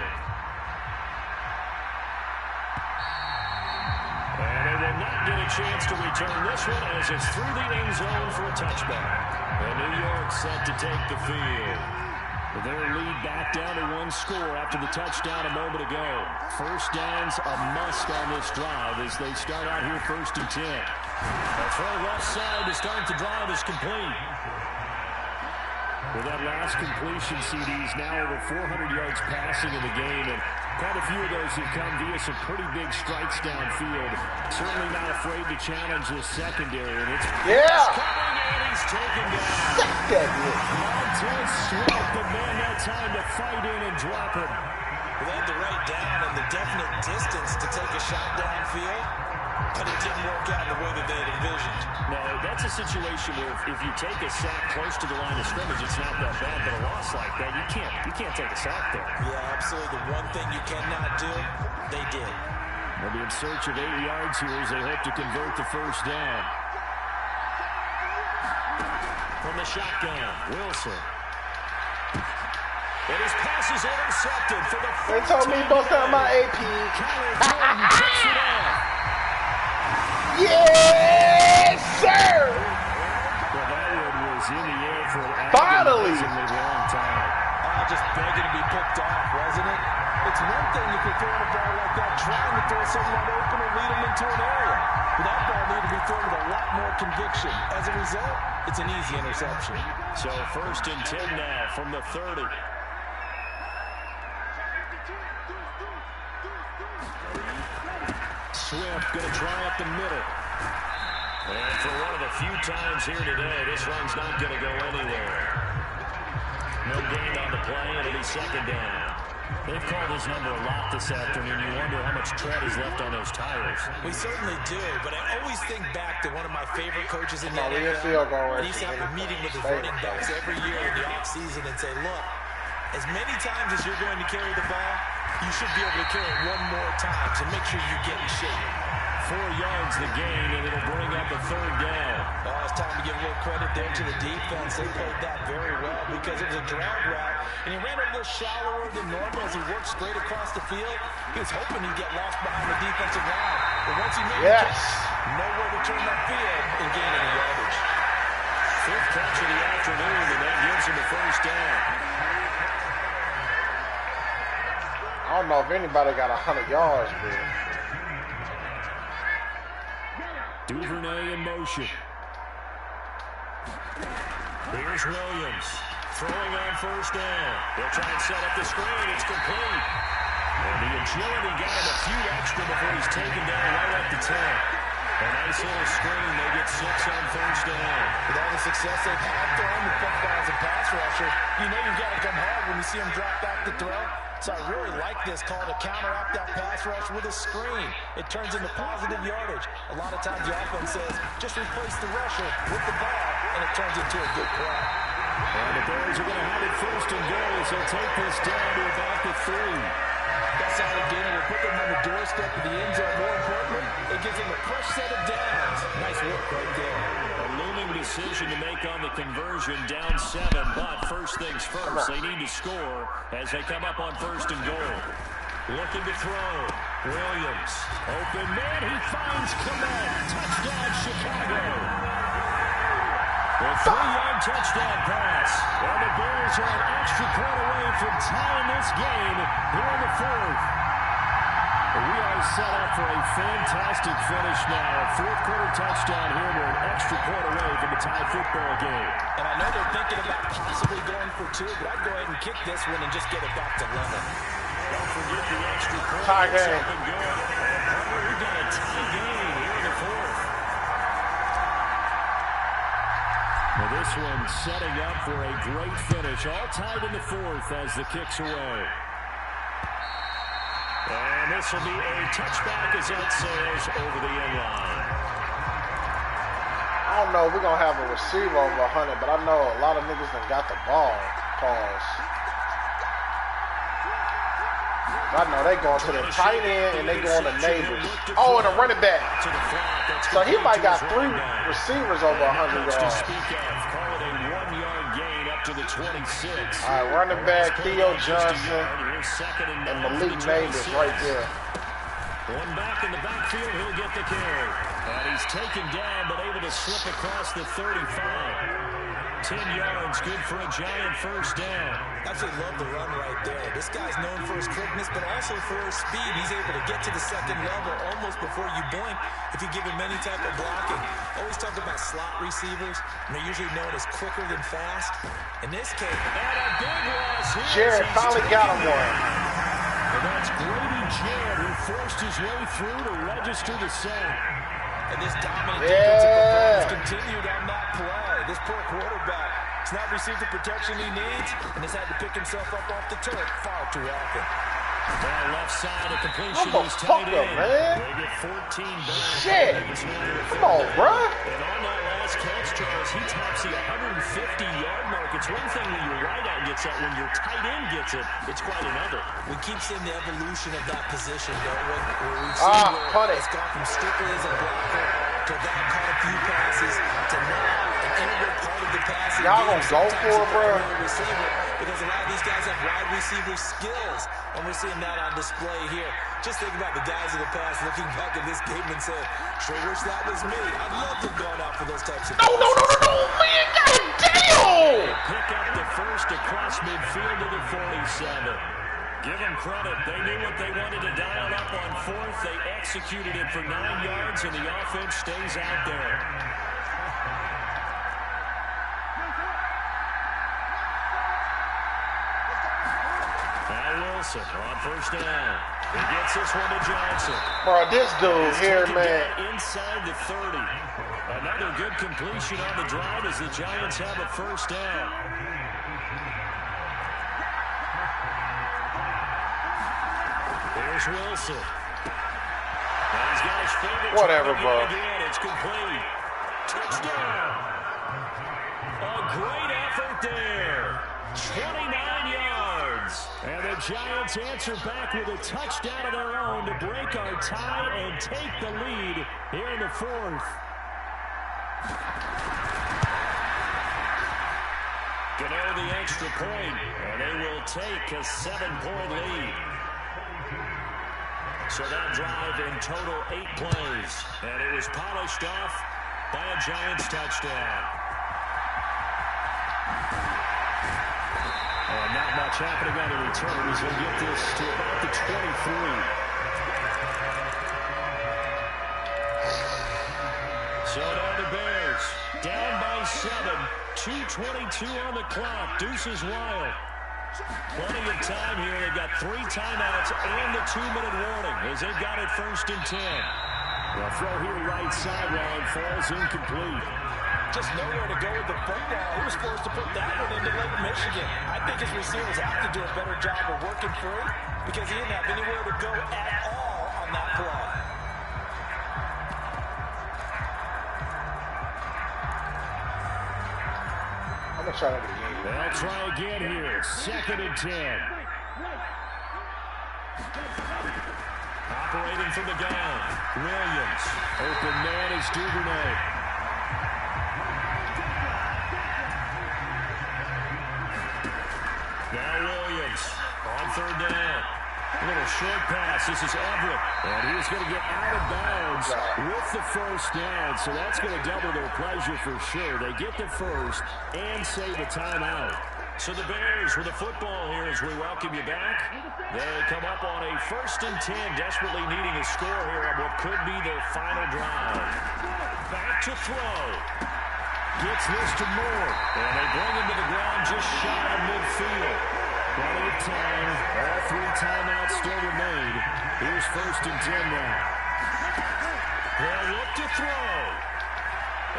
And they will not get a chance to return this one as it's through the end zone for a touchback. And New York set to take the field. Their lead back down to one score after the touchdown a moment ago. First down's a must on this drive as they start out here 1st and 10. A throw left side to start the drive is complete. With that last completion, CD's now over 400 yards passing in the game, and quite a few of those have come via some pretty big strikes downfield. Certainly not afraid to challenge the secondary, and it's coming, and he's taken down. Montez Sweat, the man that time to fight in and drop it. They had the right down and the definite distance to take a shot downfield, but it didn't work out the way that they had envisioned. No, that's a situation where if you take a sack close to the line of scrimmage, it's not that bad, but a loss like that, you can't take a sack there. Yeah, absolutely. The one thing you cannot do, they did. They'll be in search of 8 yards here as they hope to convert the first down. From the shotgun, Wilson. And his pass is intercepted for the They told me bust out my AP. Yes, sir! Well, that one was in the air for an finally long time. Just begging to be picked off, wasn't it? It's one thing if you're throwing a ball like that, trying to throw someone open or lead them into an area. But that ball needed to be thrown with a lot more conviction. As a result, it's an easy interception. So 1st and 10 now from the 30. Swift going to try up the middle. And for one of the few times here today, this run's not going to go anywhere. No gain on the play, and it'll be 2nd down. They've called his number a lot this afternoon. You wonder how much tread is left on those tires. We certainly do, but I always think back to one of my favorite coaches in the NFL. He used to have a meeting with his running backs every year in the offseason and say, look, as many times as you're going to carry the ball, you should be able to carry it one more time to make sure you get in shape. 4 yards the gain, and it'll bring up a 3rd down. Oh, it's time to give a little credit there to the defense. They played that very well because it was a drag route, and he ran a little shallower than normal as he worked straight across the field. He was hoping he'd get lost behind the defensive line, but once he made it, nowhere to turn that field and gain any yardage. 5th catch of the afternoon, and that gives him the 1st down. I don't know if anybody got 100 yards, man. Duvernay in motion. Here's Williams. Throwing on 1st down. They'll try and set up the screen. It's complete. And the agility got him a few extra before he's taken down right at the 10. A nice little screen. They get 6 on 1st down. With all the success they've had throwing the football as a pass rusher, you know you've got to come hard when you see him drop back to throw. So I really like this call to counteract that pass rush with a screen. It turns into positive yardage. A lot of times the offense says, just replace the rusher with the ball, and it turns into a good play. And the Bears are going to have it 1st and goal, so take this down to about the 3. That's how they get it. We'll put them on the doorstep of the end zone. More importantly, it gives them a fresh set of downs. Nice work right there. A looming decision to make on the conversion, down 7, but first things first, they need to score as they come up on 1st and goal. Looking to throw. Williams. Open man. He finds Clement. Touchdown, Chicago. A 3-yard touchdown pass. And the Bears are an extra point away from tying this game here in the 4th. We are set up for a fantastic finish now. A 4th quarter touchdown here. We're an extra point away from the tie football game. And I know they're thinking about possibly going for 2, but I'd go ahead and kick this one and just get it back to Lemon. Don't forget the extra point. Tie game. We've got a tie game here in the 4th. Well, this one setting up for a great finish. All tied in the 4th as the kick's away. And this will be a touchback as that sails over the end line. I don't know if we're going to have a receiver over 100, but I know a lot of niggas done got the ball. Pause. I know they going to the tight end and they going to neighbors. Oh, and a running back. So he might got 3 receivers over 100 yards. Call it a 1-yard gain up to the 26. All right, running back Theo Johnson and Malik Neighbors right there. One back in the backfield, he'll get the carry. And he's taken down, but able to slip across the 35. 10 yards, good for a Giant first down. Absolutely love the run right there. This guy's known for his quickness, but also for his speed. He's able to get to the second level almost before you blink if you give him any type of blocking. Always talk about slot receivers, and they're usually known as quicker than fast. In this case, and a big loss here. Jared finally got him one. And that's Grady Jarrett, who forced his way through to register the sack. And this dominant defensive performance continued on that play. This poor quarterback has not received the protection he needs and has had to pick himself up off the turf far too often. Well, left side of completion is tight end. Man. They get 14 back. Shit. Come on, bro. And on that last catch, Charles, he tops the 150-yard mark. It's one thing when your wideout gets it. When your tight end gets it, it's quite another. We keep seeing the evolution of that position, though. Where we've seen where it's gone from strictly as a blocker to that caught a few passes to now an integral part of the passing. Y'all gonna go for it, bro? Because a lot of these guys have wide receiver skills, and we're seeing that on display here. Just think about the guys in the past looking back at this game and saying, sure wish that was me. I'd love to have gone out for those types of No, man, goddamn! Pick up the first across midfield to the 47. Give them credit. They knew what they wanted to dial up on fourth. They executed it for 9 yards, and the offense stays out there. Wilson on first down. He gets this one to Johnson. Bro, this dude here, man. Inside the 30. Another good completion on the drive as the Giants have a first down. There's Wilson. And he's got his favorite. Whatever, bro. Again. It's complete. Touchdown. A great effort there. 29 yards. And the Giants answer back with a touchdown of their own to break our tie and take the lead here in the fourth. Gano the extra point, and they will take a 7-point lead. So that drive in total 8 plays, and it was polished off by a Giants touchdown. Not much happening on the return as they get this to about the 23. So now the Bears down by 7. 2:22 on the clock. Deuces wild. Plenty of time here. They've got 3 timeouts and the 2-minute warning as they've got it 1st and 10. The throw here right sideline falls incomplete. Just nowhere to go with the football. He was forced to put that one into Lake Michigan. I think his receivers have to do a better job of working free because he didn't have anywhere to go at all on that play. I'm going to try that again. They'll try again here. 2nd and 10. Operating from the gun. Williams. Open man is Duvernay. Now Williams on 3rd down. A little short pass. This is Everett. And he's going to get out of bounds with the first down. So that's going to double their pleasure for sure. They get the first and save a timeout. So the Bears with the football here as we welcome you back. They come up on a 1st and 10, desperately needing a score here on what could be their final drive. Back to throw. Gets this to Moore. And they bring him to the ground just shy of midfield. Plenty of time. All 3 timeouts still remain. Here's 1st and 10 now. They'll look to throw.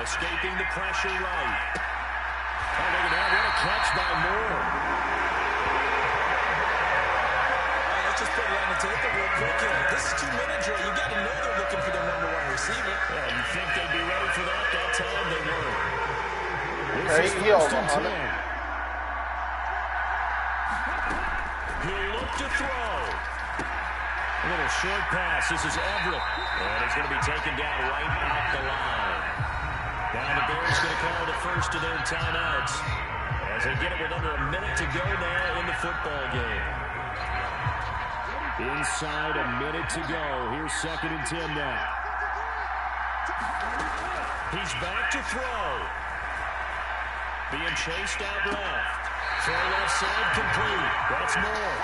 Escaping the pressure right. Oh, look at that. What a catch by Moore. Let's just put it on the table real quick here. This is 2-minute drill. You got to know they're looking for their #1 receiver. Yeah, you think they'd be ready for that? That time they weren't. Hey, he over 100. He'll look to throw. A little short pass. This is Everett. And he's going to be taken down right at the line. Now the Bears going to call the first of their timeouts as they get it with under a minute to go now in the football game. Inside a minute to go. Here's 2nd and 10 now. He's back to throw. Being chased out left. Throw left side complete. That's more.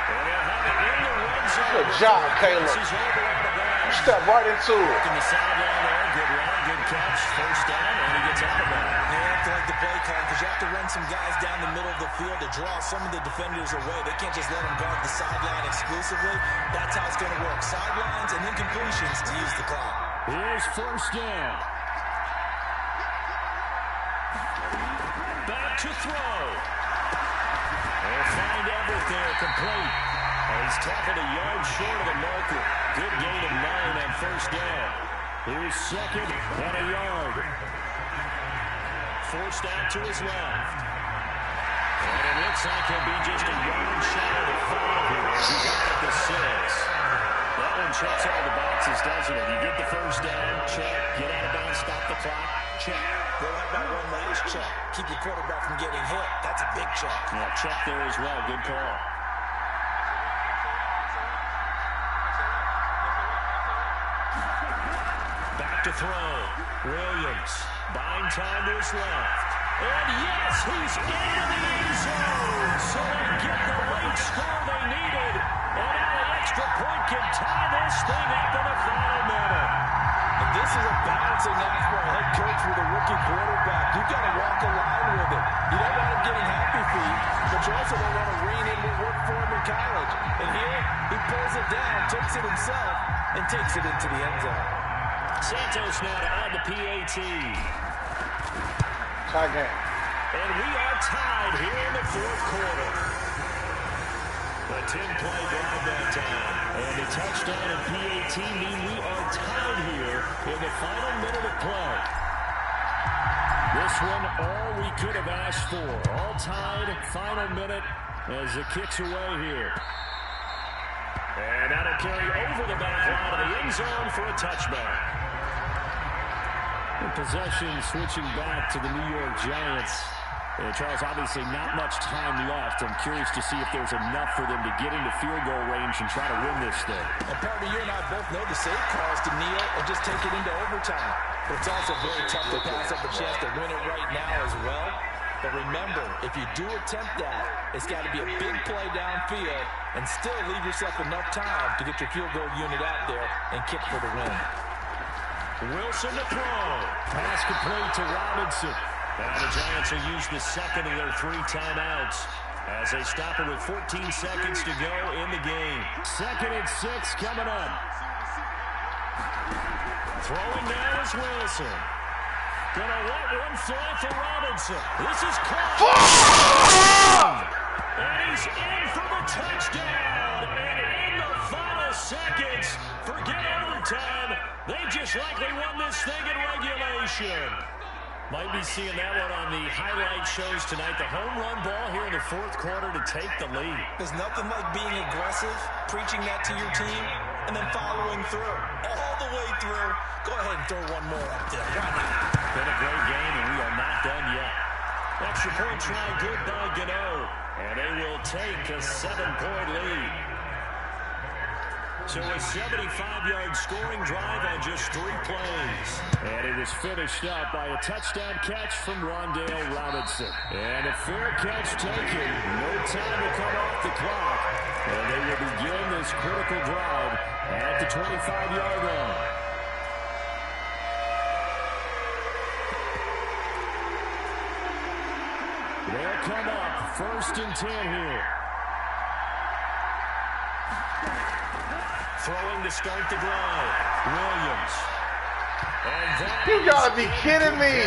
And they'll have it in the red zone. Good job, Caleb. You step right into it. In the sideline there. Good run, good catch. First down, and he gets out of that. You have to like the play call because you have to run some guys down the middle of the field to draw some of the defenders away. They can't just let them guard the sideline exclusively. That's how it's going to work. Sidelines and then completions to use the clock. Here's first down. Back to throw. They'll find Everett there, complete. And he's tackled a yard short of the marker. Good gain of 9 on first down. Here's second and a yard. Forced out to his left. And it looks like he'll be just a yard shy of the 5 here. He got at the 6. That one checks all the boxes, doesn't it? You get the first down, check. Get out of bounds, stop the clock, check. Go have that one last check. Keep your quarterback from getting hit. That's a big check. Yeah, check there as well. Good call. Back to throw. Williams. Buying time to his left. And yes, he's into the end zone. So they get the late score they needed. And now an extra point can tie this thing up in the final minute. And this is a balancing act for a head coach with a rookie quarterback. You've got to walk a line with it. You don't want him getting happy feet, but you also don't want to rein in what worked for him in college. And here, he pulls it down, takes it himself, and takes it into the end zone. Santos now to add the PAT. Tie game. And we are tied here in the fourth quarter. A 10-play drive that time. And a touchdown and PAT mean we are tied here in the final minute of play. This one, all we could have asked for. All tied, final minute as it kicks away here. And that'll carry over the back line of the end zone for a touchback. Possession switching back to the New York Giants. And Charles, obviously not much time left. I'm curious to see if there's enough for them to get into field goal range and try to win this thing. And partner, you and I both know the safe calls to kneel and just take it into overtime. But it's also very tough to pass up a chance to win it right now as well. But remember, if you do attempt that, it's got to be a big play downfield and still leave yourself enough time to get your field goal unit out there and kick for the win. Wilson to throw. Pass complete to Robinson. And the Giants will use the second of their 3 timeouts as they stop it with 14 seconds to go in the game. 2nd and 6 coming up. Throwing now is Wilson. Gonna let one fly for Robinson. This is caught. And he's in for the touchdown. And in the final seconds, forget overtime. They just likely won this thing in regulation. Might be seeing that one on the highlight shows tonight. The home run ball here in the fourth quarter to take the lead. There's nothing like being aggressive, preaching that to your team, and then following through. All the way through. Go ahead and throw one more out there. Why not? Been a great game, and we are not done yet. Extra point try good by Gano. And they will take a 7-point lead. So a 75-yard scoring drive on just 3 plays. And it was finished up by a touchdown catch from Rondale Robinson. And a fair catch taken. No time to come off the clock. And they will begin this critical drive at the 25-yard line. They'll come up 1st and 10 here. Throwing to start the drive. Williams. And that You gotta be kidding me.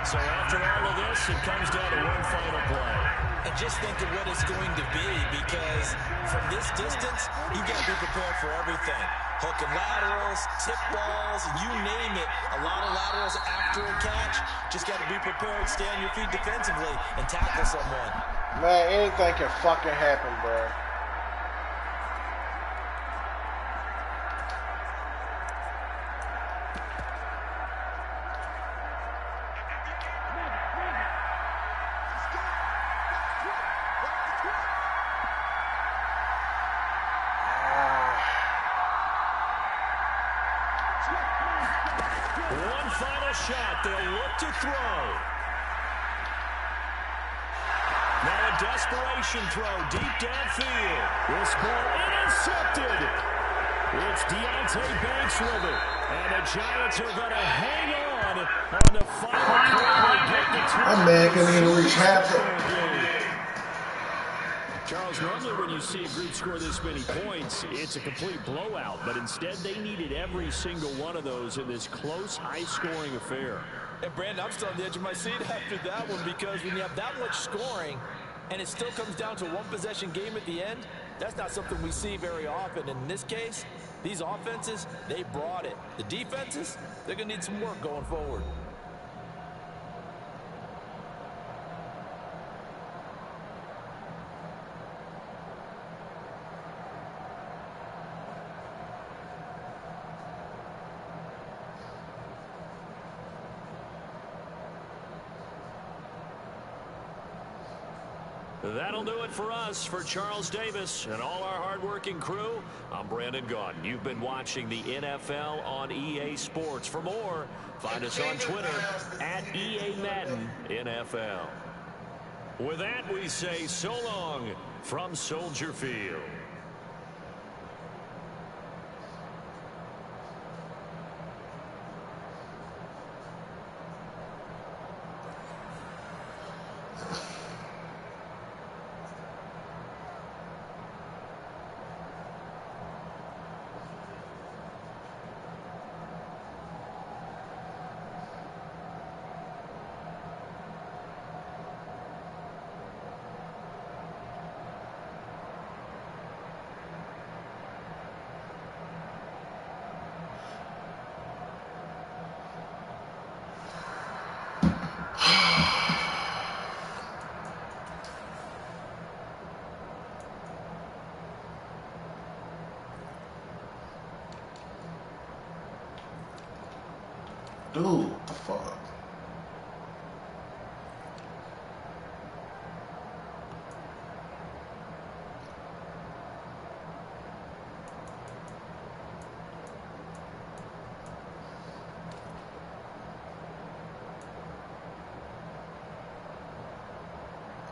So after all of this, it comes down to one final play. And just think of what it's going to be, because from this distance, you've got to be prepared for everything. Hook and laterals, tip balls, you name it. A lot of laterals after a catch. Just got to be prepared, stay on your feet defensively, and tackle someone. Man, anything can fucking happen, bro. They'll look to throw. Now a desperation throw deep downfield. This ball intercepted. It's Deontay Banks with it. And the Giants are going to hang on the final play to get the that man can even reach half of Charles, normally when you see a group score this many points, it's a complete blowout. But instead, they needed every single one of those in this close, high-scoring affair. And, Brandon, I'm still on the edge of my seat after that one because when you have that much scoring and it still comes down to a one-possession game at the end, that's not something we see very often. In this case, these offenses, they brought it. The defenses, they're going to need some work going forward. That'll do it for us. For Charles Davis and all our hardworking crew, I'm Brandon Gaudin. You've been watching the NFL on EA Sports. For more, find us on Twitter at EA Madden NFL. With that, we say so long from Soldier Field. Dude, what the fuck?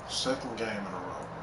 Second game in a row.